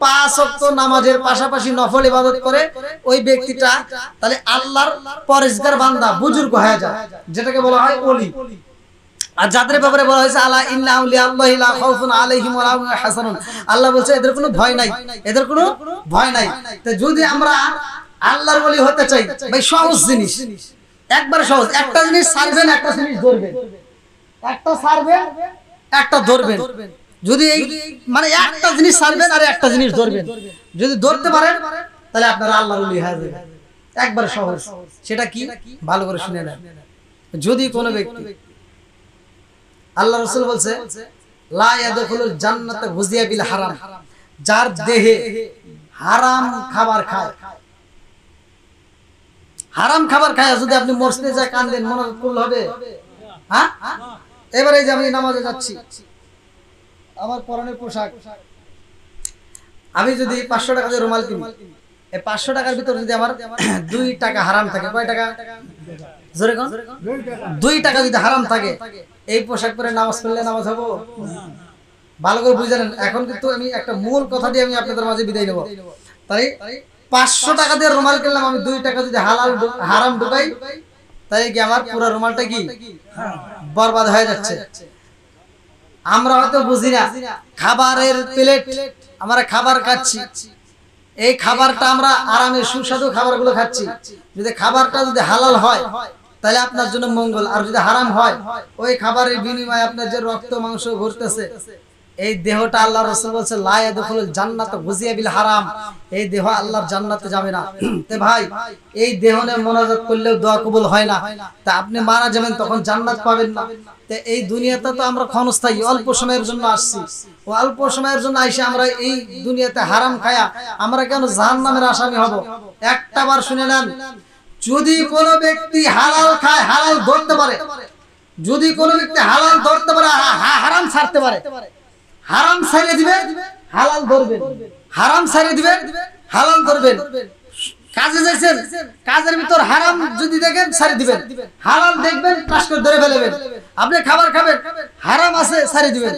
5 ওয়াক্ত নামাজের পাশাপাশি নফল ইবাদত করে, ওই ব্যক্তিটা তাহলে আল্লাহর পরেজগার বান্দা, বুজুর্গ হয়ে যায়, যেটাকে বলা হয় ওলি। আর যাদের ব্যাপারে বলা হয়েছে আলা ইন্না আউলিয়া আল্লাহি লা খাউফুন আলাইহিম ওয়া লা হুম ইয়াহজানুন, আল্লাহ বলছে এদের কোনো ভয় নাই, এদের কোনো ভয় নাই। তো যদি আমরা আল্লাহর ওলি হতে চাই ভাই, সহজ জিনিস, একবার সহজ, একটা জিনিস ছাড়বেন, একটা জিনিস ধরবেন, একটা ছাড়বেন, একটা ধরবেন। যদি এই মানে একটা জিনিস ছাড়বেন আর একটা জিনিস ধরবেন, যদি ধরতে পারেন তাহলে আপনারা আল্লাহর ওলি হয়ে যাবেন। একবার সহজ, সেটা কি ভালো করে শুনে নেন। যদি কোনো ব্যক্তি, আল্লাহ রাসূল বলছে লা ইয়াদখুলুল জান্নাতা গুযিয়া বিল হারাম, যার দেহে হারাম খাবার খায়, হারাম খাবার খায় যদি আপনি মসজিদে যায় কাঁদেন, মনে করলে হবে? হ্যাঁ, এবারে যে আমি নামাজে যাচ্ছি, আমার পরনের পোশাক, আমি যদি 500 টাকা দিয়ে রুমাল কিনি, এই 500 টাকার ভিতর যদি আমার 2 টাকা হারাম থাকে, কয় টাকা? জোরে কোন? 2 টাকা যদি হারাম থাকে, এই পোশাক পরে নামাজ পড়লে নামাজ হবে? ভালো করে বুঝে নেন। এখন কিন্তু আমি একটা মূল কথা দিয়ে আমি আপনাদের মাঝে বিদায় নেব। তাই 500 টাকা দিয়ে রুমাল কিনলাম, আমি 2 টাকা যদি হারাম ঢুকাই, তাই কি আমার পুরো রুমালটা কি বরবাদ হয়ে যাচ্ছে? আমরা হয়তো বুঝি না, খাবারের প্লেট, আমরা খাবার খাচ্ছি, এই খাবারটা আমরা আরামে সুস্বাদু খাবারগুলো খাচ্ছি, যদি খাবারটা যদি হালাল হয় তাহলে আপনার জন্য মঙ্গল, আর যদি হারাম হয় ওই খাবারের বিনিময়ে আপনার যে রক্ত মাংস ঘুরতেছে, এই দেহটা আল্লাহ রাসূল বলেছে লা ইয়াদখুলুল জান্নাতা গুযিয়া বিল হারাম, এই দেহ আল্লাহর জান্নাতে যাবে না। তে ভাই, এই দেহ নিয়ে মোনাজাত করলেও দোয়া কবুল হয় না, তা আপনি মারা যাবেন তখন জান্নাত পাবেন না। তে এই দুনিয়াতে তো আমরা ক্ষণস্থায়ী, অল্প সময়ের জন্য আসছি, ও অল্প সময়ের জন্য আইসা আমরা এই দুনিয়াতে হারাম খায়া আমরা কেন জাহান্নামের আসামি হব? একটা বার শুনে নেন, যদি কোনো ব্যক্তি হালাল খায়, হালাল ধরতে পারে, যদি কোনো ব্যক্তি হালাল ধরতে পারে, হারাম ছাড়তে পারে, হারাম ছেড়ে দিবে, হালাল ধরবেন, হারাম ছেড়ে দিবে, হালাল ধরবেন। কাজে যাইছেন, কাজের ভিতর হারাম যদি দেখেন ছেড়ে দিবেন, হালাল দেখবেন টাস করে ধরে ফেলবেন। আপনি খাবার খাবেন, হারাম আছে ছেড়ে দিবেন,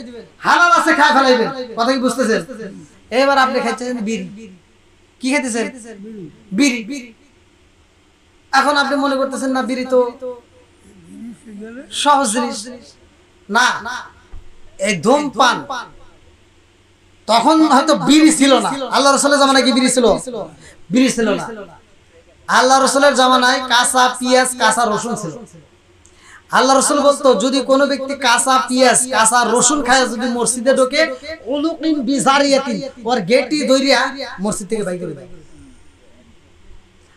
হালাল আছে খায় ফেলাইবেন। কথা কি বুঝতেছেন? এবার আপনি খাইতেছেন বিড়ি, কি খাইতেছেন? বিড়ি। এখন আপনি মনে করতেছেন না বিড়ি তো সহজ জিনিস, না, এই ধূমপান তখন হয়তো বিড়ি ছিল না। আল্লাহ রাসূলের জামানায় কি বিড়ি ছিল? বিড়ি ছিল না। আল্লাহ রাসূলের জামানায় কাঁচা পেঁয়াজ, কাঁচা রসুন ছিল। আল্লাহ রাসূল বলতো যদি কোনো ব্যক্তি কাঁচা পেঁয়াজ, কাঁচা রসুন খায় যদি মসজিদে ঢোকে, উলুকিন বিজারিয়াতিন, ওর গেটি দইরিয়া মসজিদ থেকে বাইর করে দেয়।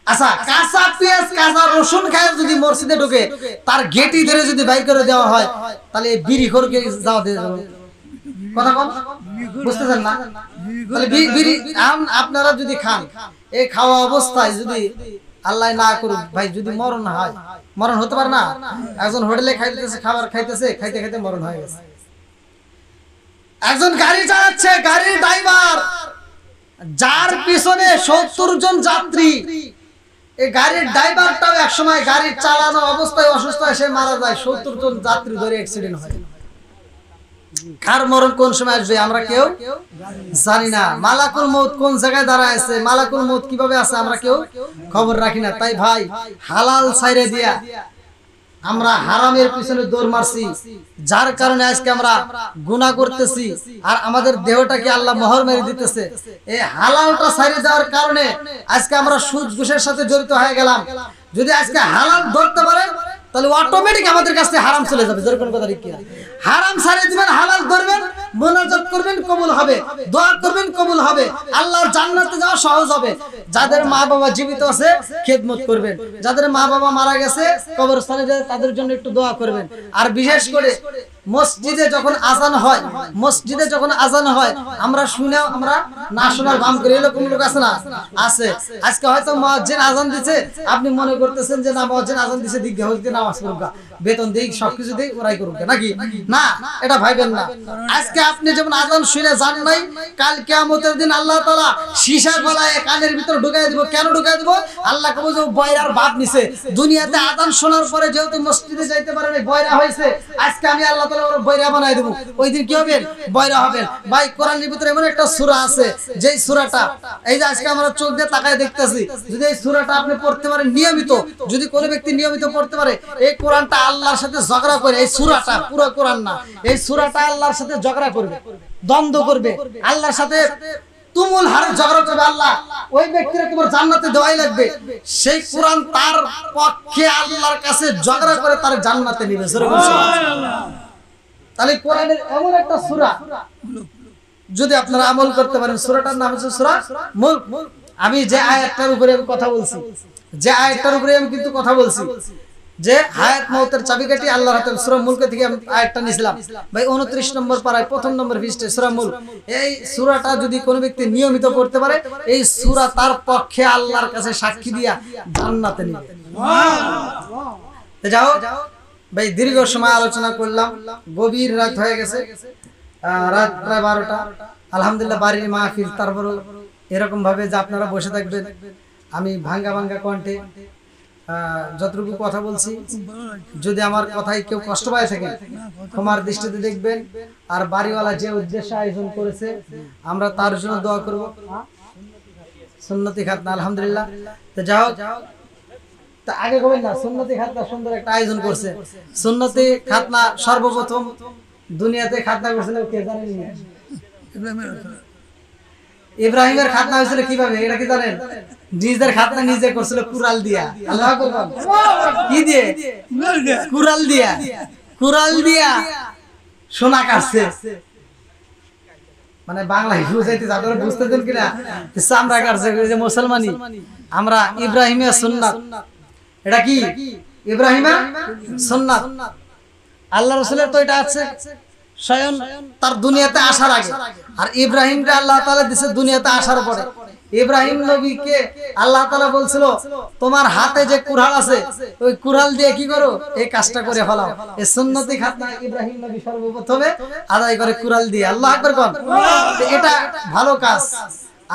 আচ্ছা, কাঁচা পেঁয়াজ, কাঁচা রসুন খায় যদি মসজিদে ঢোকে, তার গেটি ধরে যদি বাইর করে দেওয়া হয়, তাহলে বিড়ি খোরকে যাওয়া দিয়ে যাবে। কথা কোন বুঝতেছেন না? তাহলে বিড়ি আপনারা যদি খান, এই খাওয়া অবস্থায় যদি আল্লাহ না করুক ভাই, যদি মরণ হয়, মরণ হতে পারে না? একজন হোটেলে খাইতেছে, খাবার খাইতেছে, খাইতে খাইতে মরণ হয়ে গেছে। একজন গাড়ি চালাচ্ছে, গাড়ির ড্রাইভার, যার পিছনে 70 জন যাত্রী, এই গাড়ির ড্রাইভারটাও একসময় গাড়ি চালানো অবস্থায় অসুস্থ হয়ে সে মারা যায়। 70 জন যাত্রী ধরে অ্যাক্সিডেন্ট হয়। কার মরণ কোন সময় আসবে আমরা কেউ জানি না। মালাকুল মউত কোন জায়গায় দাঁড়ায় আছে, মালাকুল মউত কিভাবে আছে আমরা কেউ খবর রাখি না। তাই ভাই, হালাল ছাইরে দিয়া আমরা হারামের পিছনে দৌড় মারছি, যার কারণে আজকে আমরা গুনাহ করতেছি, আর আমাদের দেহটাকে আল্লাহ মোহর মেরে দিতেছে। এই হালালটা ছাইরে দেওয়ার কারণে আজকে আমরা সুদ ঘুষের সাথে জড়িত হয়ে গেলাম। যদি আজকে হালাল ধরতে পারেন, তাহলে অটোমেটিক আমাদের কাছে হারাম চলে যাবে। জোরে কোন কথা ঠিক কি? হারাম ছাড়িয়ে দিবেন, হালাল ধরবেন, মুনাজাত করবেন, কবুল হবে, দোয়া করবেন, কবুল হবে, আল্লাহর জান্নাতে যাওয়া সহজ হবে। যাদের মা বাবা জীবিত আছে খেদমত করবেন, যাদের মা বাবা মারা গেছে কবরস্থানে যায় তাদের জন্য একটু দোয়া করবেন। আর বিশেষ করে মসজিদে যখন আজান হয়, মসজিদে যখন আজান হয় আমরা শুনেও আমরা না শোনার ভান করি, এরকম লোক আছে না? আছে। আজকে হয়তো মুয়াজ্জিন আজান দিছে, আপনি মনে করতেছেন যে না, মুয়াজ্জিন আজান দিছে দিক হইতে নামাজ পড়ুকা, বেতন দেই, সবকিছু দেই, ওরাই করুক, নাকি? না, এটা ভাইবেন না। আজকে আপনি যেমন আজান শুনে যান নাই, কাল কিয়ামতের দিন আল্লাহ তাআলা সীসা গলায় কানের ভিতর ঢুকায় দিব। কেন ঢুকায় দিব? আল্লাহ কবে যে বয়রার বাপ নিছে, দুনিয়াতে আজান শোনার পরে যেহেতু মসজিদে যাইতে পারে না, বয়রা হইছে, আজকে আমি আল্লাহ তাআলা ওর বয়রা বানাই দেব। ওই দিন কি হবেন? বয়রা হবেন। ভাই, কোরআনের ভিতরে এমন একটা সূরা আছে, যেই সূরাটা এই যে আজকে আমরা চোখ দিয়ে তাকায় দেখতেছি, যদি এই সূরাটা আপনি পড়তে পারেন নিয়মিত, যদি কোনো ব্যক্তি নিয়মিত পড়তে পারে, এই কোরআনটা আল্লাহর সাথে ঝগড়া করে, এই সূরাটা, পুরো কোরআন না, এই সূরাটা আল্লাহর সাথে ঝগড়া করবে, দ্বন্দ্ব করবে, আল্লাহর সাথে তুমুল হারে ঝগড়া করবে আল্লাহ ওই ব্যক্তিরা তোমার জান্নাতে দেওয়াই লাগবে, সেই কোরআন তার পক্ষে আল্লাহর কাছে ঝগড়া করে তার জান্নাতে নেবে। তাহলে কোরআনের এমন একটা সূরা যদি আপনারা আমল করতে পারেন, সূরাটার নাম হচ্ছে সূরা মুলক। আমি যে আয়াতটার উপরে আমি কথা বলছি, যে আয়াতটার উপরে আমি কিন্তু কথা বলছি, যে হায়াত মওতের চাবিকাঠি আল্লাহর হাতে, সূরা মুলক থেকে আমি আয়াতটা নিছিলাম ভাই 29 নম্বর পারায় প্রথম নম্বর পৃষ্ঠায় সূরা মুলক। এই সূরাটা যদি কোনো ব্যক্তি নিয়মিত পড়তে পারে, এই সূরা তার পক্ষে আল্লাহর কাছে সাক্ষী দিয়া জান্নাতে নেবে। যাও ভাই, দীর্ঘ সময় আলোচনা করলাম, গভীর রাত হয়ে গেছে, রাত প্রায় 12টা। আলহামদুলিল্লাহ বাড়ির মাহফিল, তারপরে এরকম ভাবে যে আপনারা বসে থাকবেন, আমি ভাঙ্গা ভাঙ্গা কণ্ঠে যতটুকু কথা বলছি, যদি আমার কথায় কেউ কষ্ট পায় থাকেন ক্ষমার দৃষ্টিতে দেখবেন। আর বাড়িওয়ালা যে উদ্দেশ্যে আয়োজন করেছে আমরা তার জন্য দোয়া করব। সুন্নতি খাতনা আলহামদুলিল্লাহ। তো যাও, তা আগে কবেন না, সুন্নতি খাতনা সুন্দর একটা আয়োজন করছে। সুন্নতি খাতনা সর্বপ্রথম দুনিয়াতে খাতনা করছিল কে জানেন? ইব্রাহিমের খাতনা হয়েছিল কিভাবে এটা কি জানেন? নিজের খাতনা নিজে করছিল কুরাল দিয়া। আল্লাহু আকবার। কি দিয়ে? কুরাল দিয়া। কুরাল দিয়া সোনা কাটছে। মানে বাংলায় বুঝাইতে আপনারা বুঝতেছেন কিনা? চামড়া কাটছে যে মুসলমানি। আমরা ইব্রাহিমের সুন্নাত, এটা কি ইব্রাহিমের সুন্নাত। আল্লাহ রাসূলের তো এটা আছে স্বয়ং তার দুনিয়াতে আসার আগে, আর ইব্রাহিমকে আল্লাহ তাআলা দিয়েছে দুনিয়াতে আসার পরে। ইব্রাহিম নবীকে আল্লাহ তাআলা বলছিল তোমার হাতে যে কুড়াল আছে ওই কুড়াল দিয়ে কি করো, এই কাজটা করে ফেলাও। এই সুন্নতি খাতনা ইব্রাহিম নবী সর্বপ্রথমে আদায় করে কুড়াল দিয়ে। আল্লাহু আকবার কোন। এটা ভালো কাজ।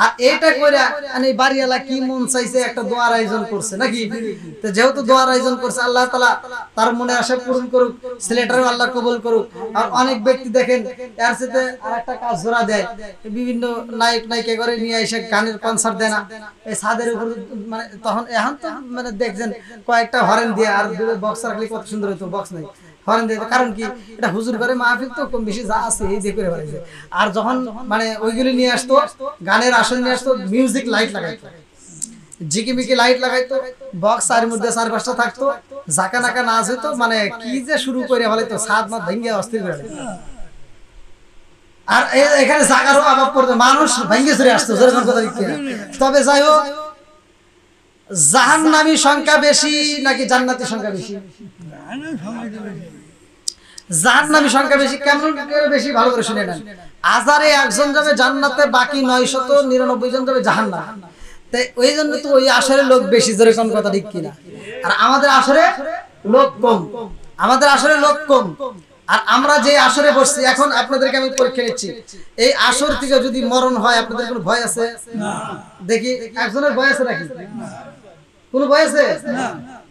আর এটা কইরা মানে বাড়িওয়ালা কি মন চাইছে একটা দোয়ার আয়োজন করছে নাকি? তো যেহেতু দোয়ার আয়োজন করছে, আল্লাহ তাআলা তার মনে আশা পূরণ করুক, ছেলেটারও আল্লাহ কবুল করুক। আর অনেক ব্যক্তি দেখেন এর সাথে আরেকটা কাজ জোড়া দেয়, বিভিন্ন নায়ক নায়িকা করে নিয়ে এসে গানের কনসার্ট দেয় না, এই ছাদের উপর মানে তখন এখন তো মানে দেখছেন কয়েকটা হরেন দিয়ে, আর বক্স রাখলে কত সুন্দর হতো, বক্স নাই হরেন দিয়ে। কারণ কি, এটা হুজুর করে মাহফিল তো কম বেশি যা আছে এই দিয়ে করে বেড়াইছে। আর যখন মানে ওইগুলি নিয়ে আসতো, গানের আসল নিয়ে আসতো, মিউজিক লাইট লাগাইতো, ঝিকিমিকি লাইট লাগাইতো, বক্স আর মধ্যে 4-5টা থাকতো, জাকা নাকা নাচ হইতো, মানে কি যে শুরু করে ফেলাইতো, সাত মাস ভেঙে অস্থির করে। আর এখানে জাগারও অভাব পড়তো, মানুষ ভেঙে চলে আসতো। তবে যাই হোক, জাহান্নামী সংখ্যা বেশি নাকি জান্নাতি সংখ্যা বেশি? জাহান্নামী সংখ্যা বেশি। কেমন বেশি? ভালো করে শুনে নেন। আজারে একজন যাবে জান্নাতে, বাকি 999 জন যাবে জাহান্নামে। তাই ওই জন্য তো ওই আসরে লোক বেশি, জোরে কোন কথা ঠিক কিনা? আর আমাদের আসরে লোক কম, আমাদের আসরে লোক কম। আর আমরা যে আসরে বসছি, এখন আপনাদেরকে আমি পরীক্ষা নিচ্ছি, এই আসর থেকে যদি মরণ হয় আপনাদের কোনো ভয় আছে? দেখি একজনের ভয় আছে নাকি? কোনো ভয় আছে?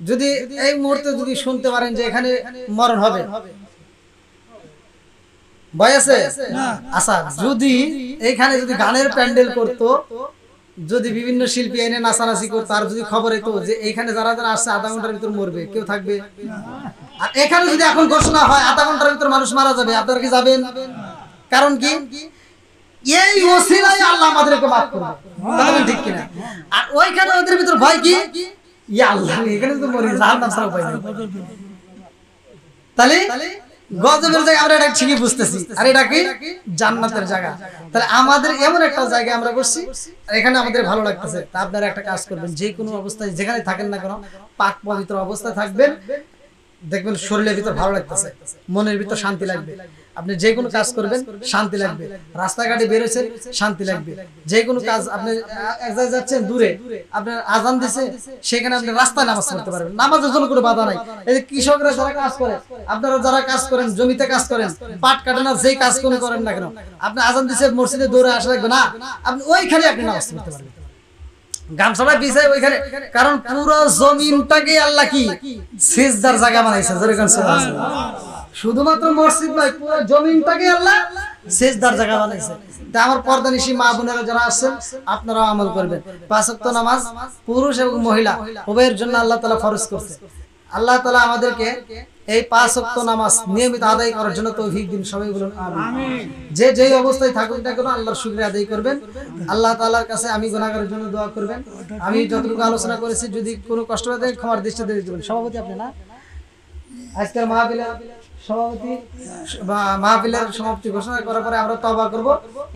যদি এই মুহূর্তে যদি শুনতে পারেন যে এখানে মরণ হবে, ভয় আছে? আচ্ছা, যদি এইখানে যদি গানের প্যান্ডেল করতো, যদি বিভিন্ন শিল্পী এনে নাচানাচি করতো, আর যদি খবর হতো যে এইখানে যারা যারা আসছে আধা ঘন্টার ভিতর মরবে, কেউ থাকবে? আর এখানে যদি এখন ঘোষণা হয় আধা ঘন্টার ভিতর মানুষ মারা যাবে, আপনারা কি যাবেন? কারণ কি, এই ওসিলায় আল্লাহ আমাদেরকে মাফ করবে, ঠিক কিনা? আর ওইখানে ওদের ভিতর ভয় কি, ইয়া আল্লাহ এখানে তো মরি, জাহান্নাম ছাড়া উপায় নেই। তাহলে গজবের জায়গা আমরা এটা ঠিকই বুঝতেছি, আর এটা কি জান্নাতের জায়গা। তাহলে আমাদের এমন একটা জায়গা আমরা বসছি, আর এখানে আমাদের ভালো লাগতেছে। তা আপনারা একটা কাজ করবেন, যে কোনো অবস্থায় যেখানে থাকেন না কেন, পাক পবিত্র অবস্থায় থাকবেন, দেখবেন শরীরের ভিতর ভালো লাগতেছে, মনের ভিতর শান্তি লাগবে। আপনি যে কোনো কাজ করবেন শান্তি লাগবে, রাস্তাঘাটে বেরোচ্ছেন শান্তি লাগবে। যে কোনো কাজ আপনি এক জায়গায় যাচ্ছেন দূরে, আপনার আজান দিছে, সেখানে আপনি রাস্তায় নামাজ পড়তে পারবেন, নামাজের জন্য কোনো বাধা নাই। এই যে কৃষকরা যারা কাজ করে, আপনারা যারা কাজ করেন, জমিতে কাজ করেন, পাট কাটেন, আর যেই কাজ কোনো করেন না কেন, আপনি আজান দিছে মসজিদে দৌড়ে আসা লাগবে না, আপনি ওইখানে আপনি নামাজ পড়তে পারবেন, গামছাটা বিছায় ওইখানে। কারণ পুরো জমিনটাকে আল্লাহ কি সিজদার জায়গা বানাইছে, শুধুমাত্র মসজিদ নয়, পুরো জমিনটাকে আল্লাহ সিজদার জায়গা বানাইছে। তাই আমার পর্দানিশী মা বোনেরা যারা আছেন, আপনারাও আমল করবেন। 5 ওয়াক্ত নামাজ পুরুষ এবং মহিলা উভয়ের জন্য আল্লাহ তাআলা ফরজ করছে। আল্লাহ তাআলা আমাদেরকে এই 5 ওয়াক্ত নামাজ নিয়মিত আদায় করার জন্য তৌফিক দিন। সবাই বলুন আমিন। যে যেই অবস্থায় থাকুক না কেন আল্লাহর শুকরিয়া আদায় করবেন। আল্লাহ তাআলার কাছে আমি গুনাহগারের জন্য দোয়া করবেন। আমি যতটুকু আলোচনা করেছি যদি কোনো কষ্ট হয় তাহলে ক্ষমার দৃষ্টিতে দেখবেন। সভাপতি আপনি না, আজকের মাহফিলের সভাপতি বা মাহফিলের সমাপ্তি ঘোষণা করার পরে আমরা তওবা করব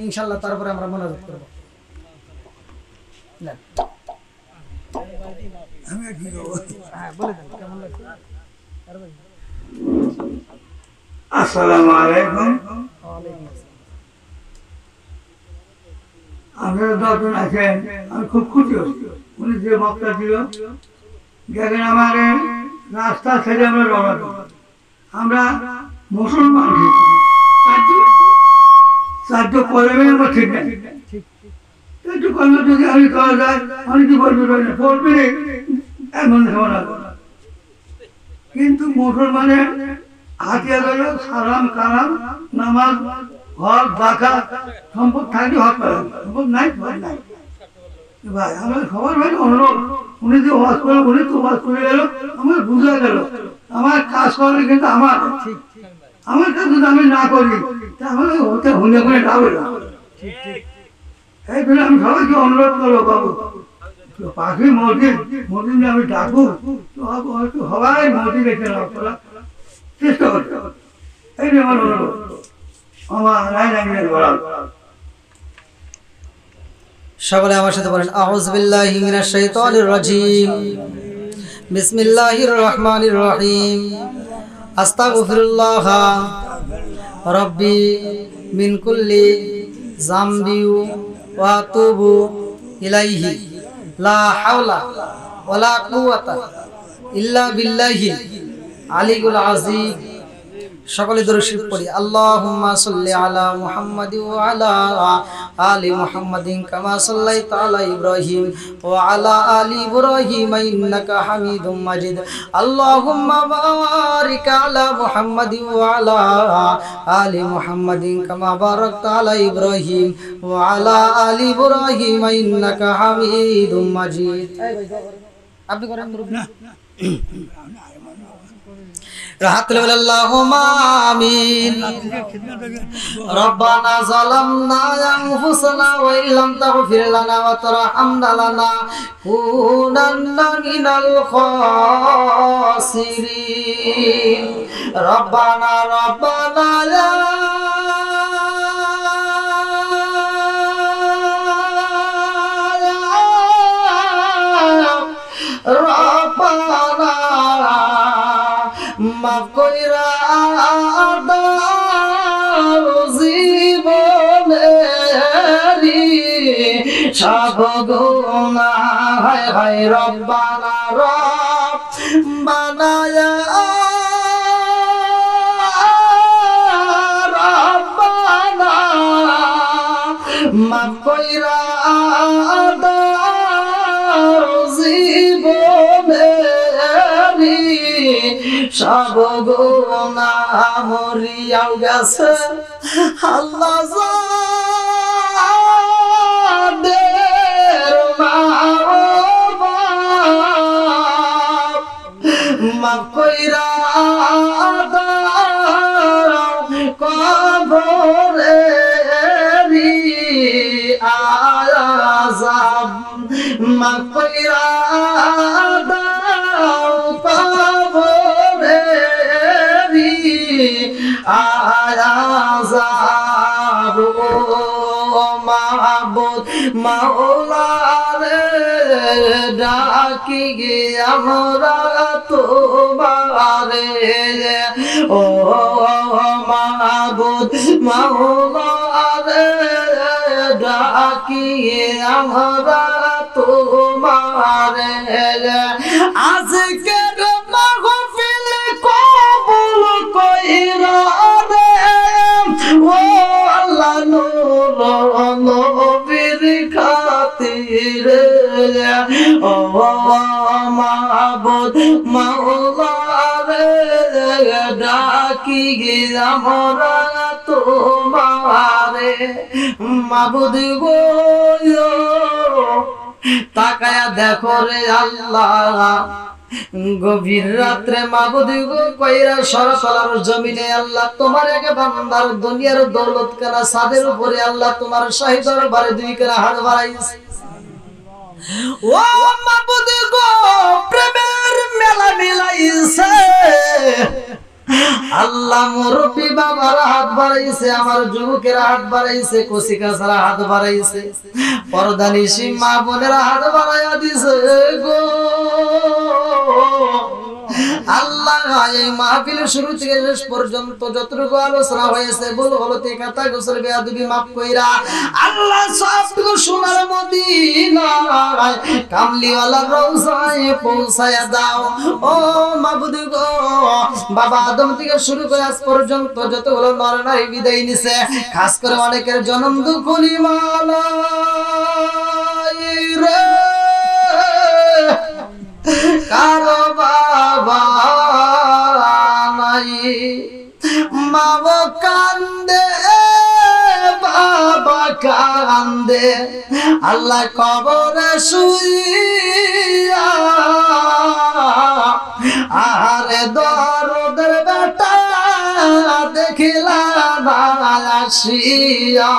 ইনশাআল্লাহ, তারপরে আমরা মোনাজাত করব। আমি কি করব? হ্যাঁ বলে দেন কেমন লাগছে। আসসালামু আলাইকুম। আপনারা যখন আছেন আমি খুব খুশি হচ্ছি। উনি যে বক্তা ছিল দেখেন আমার রাস্তা ছেড়ে আমরা রওনা দিই। আমরা মুসলমান সাহায্য করবে আমরা ঠিক নাই, একটু কর্ম যদি আমি করা যায় আমি কি বলবো বলবে এমন ধরনা। কিন্তু মুসলমানের হাতিয়ার হলো সালাম কালাম নামাজ হক যাকাত, সম্পদ থাকলে হক পাবেন, সম্পদ নাই ভয় নাই। ভাই আমার খবর ভাই অনুরোধ, উনি যে ওয়াজ করে উনি তো ওয়াজ করে গেল, আমার বুঝা গেল আমার কাজ করে কিন্তু আমার কাজ যদি আমি না করি তাহলে হতে হুনে করে যাবে না। এই জন্য আমি সবাইকে অনুরোধ করবো বাবু পাখি মসজিদ আমি ডাকবো সবাই মসজিদ এসে চেষ্টা করতে হবে। এই যে আমার অনুরোধ আমার রায় বলার। সকলে আমার সাথে বলেন আউযু বিল্লাহি মিনাশ শাইতানির রাজিম বিসমিল্লাহির রহমানির রহিম আস্তাগফিরুল্লাহ রাব্বি মিন কুল্লি যামবি ওয়া আতুবু ইলাইহি লা হাওলা ওয়ালা কুওয়াতা ইল্লা বিল্লাহি আলিয়ুল আযীম। সকলে দরুদ শরীফ পড়ি। আল্লাহুম্মা সাল্লি আলা মুহাম্মাদি ওয়া আলা আলি মুহাম্মাদিন কামা সাল্লাইতা আলা ইব্রাহিম ওয়া আলা আলি ইব্রাহিম ইন্নাকা হামিদুম মাজিদ। আল্লাহুম্মা বারিক আলা মুহাম্মাদি ওয়া আলা আলি মুহাম্মাদিন কামা বারাকতা আলা ইব্রাহিম ওয়া আলা আলি ইব্রাহিম ইন্নাকা হামিদুম মাজিদ। আপনি করেন না রাহাত আল্লাহুম্মা আমিন। রব্বানা যালামনা আনফুসানা ওয়া ইল্লাম তাগফির লানা ওয়া তারহামনা লানাকুনান্না মিনাল খাসিরিন। রব্বানা ইয়া মাফ কইরা দাও জীবনেরি সব গুনাহ। হায় হায় রব্বানা রব্বানা ইয়া রব্বানা মাফ কইরা দাও জীবনেরি সব গুনাহ মরিয়াও গেছে আল্লাহ যাদের মাফ কইরা দাও কবরেরি আযাব। মাফ কইরা দাও কবরেরি আযাব। মাহবুব মাওলা রে ডাকি গে আমরা তোমারে ও মাহবুব মাওলা রে ডাকি আমরা তোমারে আজকের মাহফিল কবুল কইরা রে ও আল্লাহ নূর নবীর খাতিরে ও মাহবুব মাওলা রে ডাকি গে আমরা তোমারে। মাবুদ গো তাকায়া দেখো রে আল্লাহ গভীর রাত্রে মাবুদ গো কইরা সরসলার জমিনে আল্লাহ তোমার এক বান্দার দুনিয়ার দৌলত কানা সাদের উপরে আল্লাহ তোমার শাহী দরবারে দুই কানা হাত বাড়াইছে ও মাবুদ গো প্রেমের মেলা মিলাইছে আল্লাহ মুরব্বি বাবার হাত বাড়াইছে আমার যুবকের হাত বাড়াইছে কচিকাছারা হাত বাড়াইছে পর্দানিশী মা বোনেরা হাত বাড়াইয়া দিছে গো আল্লাহ এই মাহফিল শুরু থেকে শেষ পর্যন্ত যতটুকু আলোচনা হয়েছে ভুল হলতে কথা গোসল বেয়াদবি মাফ কইরা আল্লাহ সবটুকু সোনার মদিনায় কামলিওয়ালার রওজায় পৌঁছায়া দাও ও মাবুদ গো বাবা আদম থেকে শুরু করে আজ পর্যন্ত যতগুলো নর নারী বিদায় নিছে খাস করে অনেকের জনম দুঃখলি মালা রে কারো বাবা নাই মাও কান্দে বাবা কান্দে আল্লাহ কবরে শুইয়া আরে দরদের বেটা দেখিলা আসিয়া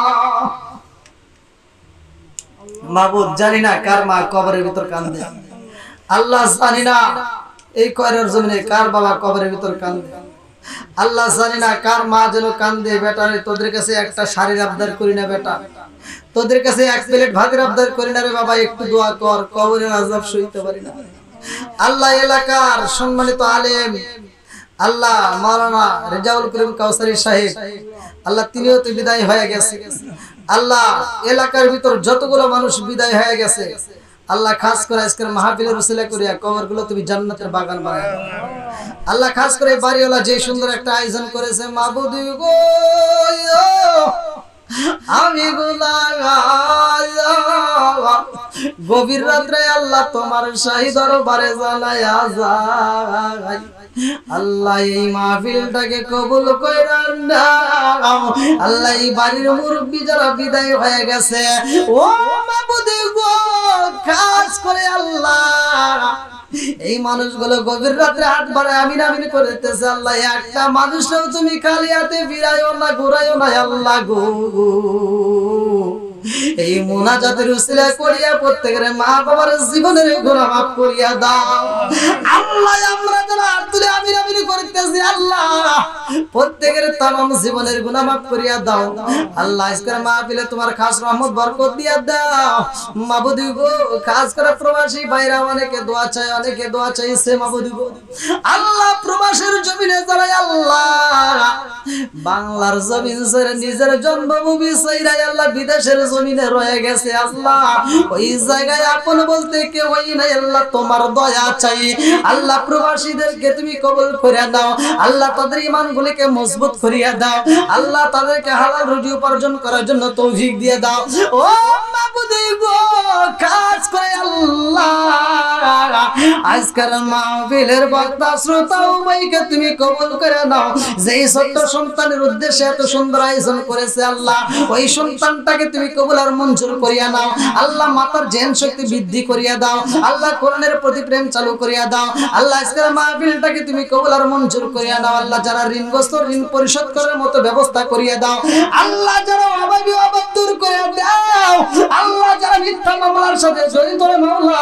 মাবুদ জানি না কার মা কবরের ভিতর কান্দে আল্লাহ জানি না এই কয়রার জমিনে কার বাবা কবরের ভিতর কান্দে আল্লাহ জানি না কার মা যেন কান্দে বেটা রে তোদের কাছে একটা শাড়ির আবদার করি না বেটা তোদের কাছে এক প্লেট ভাতের আবদার করি না রে বাবা একটু দোয়া কর কবরের আযাব সইতে পারি না আল্লাহ এলাকার সম্মানিত আলেম আল্লাহ মাওলানা রেজাউল করিম কাউসারী সাহেব আল্লাহ তিনিও তো বিদায় হয়ে গেছে আল্লাহ এলাকার ভিতর যতগুলো মানুষ বিদায় হয়ে গেছে আল্লাহ খাস করে আজকের মাহফিলের উসিলা করিয়া কবরগুলো তুমি জান্নাতের বাগান বানায় দাও আল্লাহ খাস করে বাড়িওয়ালা যে সুন্দর একটা আয়োজন করেছে মাবুদ গো আমি গুনাহগার গভীর রাত্রে আল্লাহ তোমার শাহী দরবারে জানায়া যাই আল্লাহ এই মাহফিলটাকে কবুল কইরা নাও আল্লাহ এই বাড়ির মুরব্বি যারা বিদায় হয়ে গেছে ও মাবুদ গো খাস করে আল্লাহ এই মানুষগুলো গভীর রাত্রে হাত বাড়ায় আমিন আমিন করতেছে আল্লাহ একটা মানুষও তুমি খালি হাতে ফিরাইও না ঘুরাইও না আল্লাহ গো এই মুনাজাতের উসিলা করিয়া প্রত্যেকের মা বাবার জীবনের গুনাহ মাফ করিয়া দাও আল্লাহ আমরা যারা হাত তুলে আমিন আমিন করতেছি আল্লাহ প্রত্যেকের तमाम জীবনের গুনাহ মাফ করিয়া দাও আল্লাহ আজকের মাহফিলে তোমার খাস রহমত বরকত দিয়া দাও মাবুদ গো খাস করে প্রবাসী ভাইরা অনেকে দোয়া চাইছে মাবুদ গো আল্লাহ প্রবাসের জমিনে যারা আল্লাহ বাংলার জমিন ছেড়ে নিজের জন্মভূমি ছেড়ে আল্লাহ বিদেশের জমিনে রয়ে গেছে আল্লাহ ওই জায়গায় আপন বলতে কেউ নাই আল্লাহ তোমার দয়া চাই আল্লাহ প্রবাসীদেরকে তুমি কবুল করে দাও আল্লাহ তাদের ঈমানগুলোকে মজবুত করিয়া দাও আল্লাহ তাদেরকে হালাল রুজি উপার্জন করার জন্য তৌফিক দিয়ে দাও ও মাবুদ গো খাস করে আল্লাহ আজকের মাহফিলের বক্তা শ্রোতা উভয়কে তুমি কবুল করে নাও যেই ছোট্ট সন্তানের উদ্দেশ্যে এত সুন্দর আয়োজন করেছে আল্লাহ ওই সন্তানটাকে তুমি কবুল আর মঞ্জুর করিয়া নাও আল্লাহ মাতার জ্ঞান শক্তি বৃদ্ধি করিয়া দাও আল্লাহ কোরআনের প্রতি প্রেম চালু করিয়া দাও আল্লাহ আজকের মাহফিলটাকে তুমি কবুল আর মঞ্জুর করিয়া নাও আল্লাহ যারা ঋণগ্রস্ত ঋণ পরিশোধ করার মতো ব্যবস্থা করিয়া দাও আল্লাহ যারা অভাবী অভাব দূর করে দাও আল্লাহ যারা মিথ্যা মামলার সাথে জড়িত মাওলা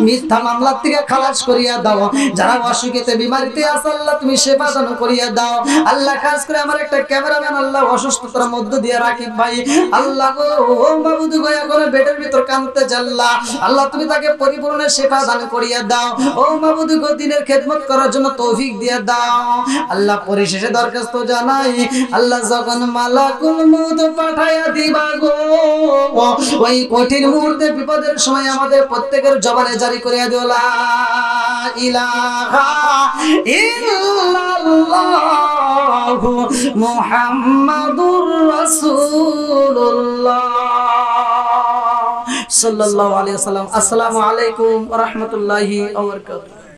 মিথ্যা মামলার থেকে খালাস করিয়া দাও যারা অসুখেতে বিমারিতে আছে আল্লাহ তুমি সেবা দান করিয়া দাও আল্লাহ খাস করে আমার একটা ক্যামেরাম্যান আল্লাহ অসুস্থতার মধ্য দিয়ে রাকিব ভাই আল্লাহ গো ও মাবুদ গো এখন বেডের ভিতর কাঁদতে আল্লাহ আল্লাহ তুমি তাকে পরিপূর্ণ সেবা দান করিয়া দাও ও মাবুদ গো দিনের খেদমত করার জন্য তৌফিক দিয়ে দাও আল্লাহ পরিশেষে দরখাস্ত জানাই আল্লাহ যখন মালাকুল মউত পাঠায়া দিবা গো ওই কঠিন মুহূর্তে বিপদের সময় আমাদের প্রত্যেকের জবানে জারি করিয়া দিও লা ইলাহা ইল্লাল্লাহু মুহাম্মাদুর রাসূলুল্লাহ সাল্লাল্লাহু আলাইহি ওয়াসাল্লাম। আসসালামু আলাইকুম ওয়া রাহমাতুল্লাহি ওয়া বারাকাতুহু।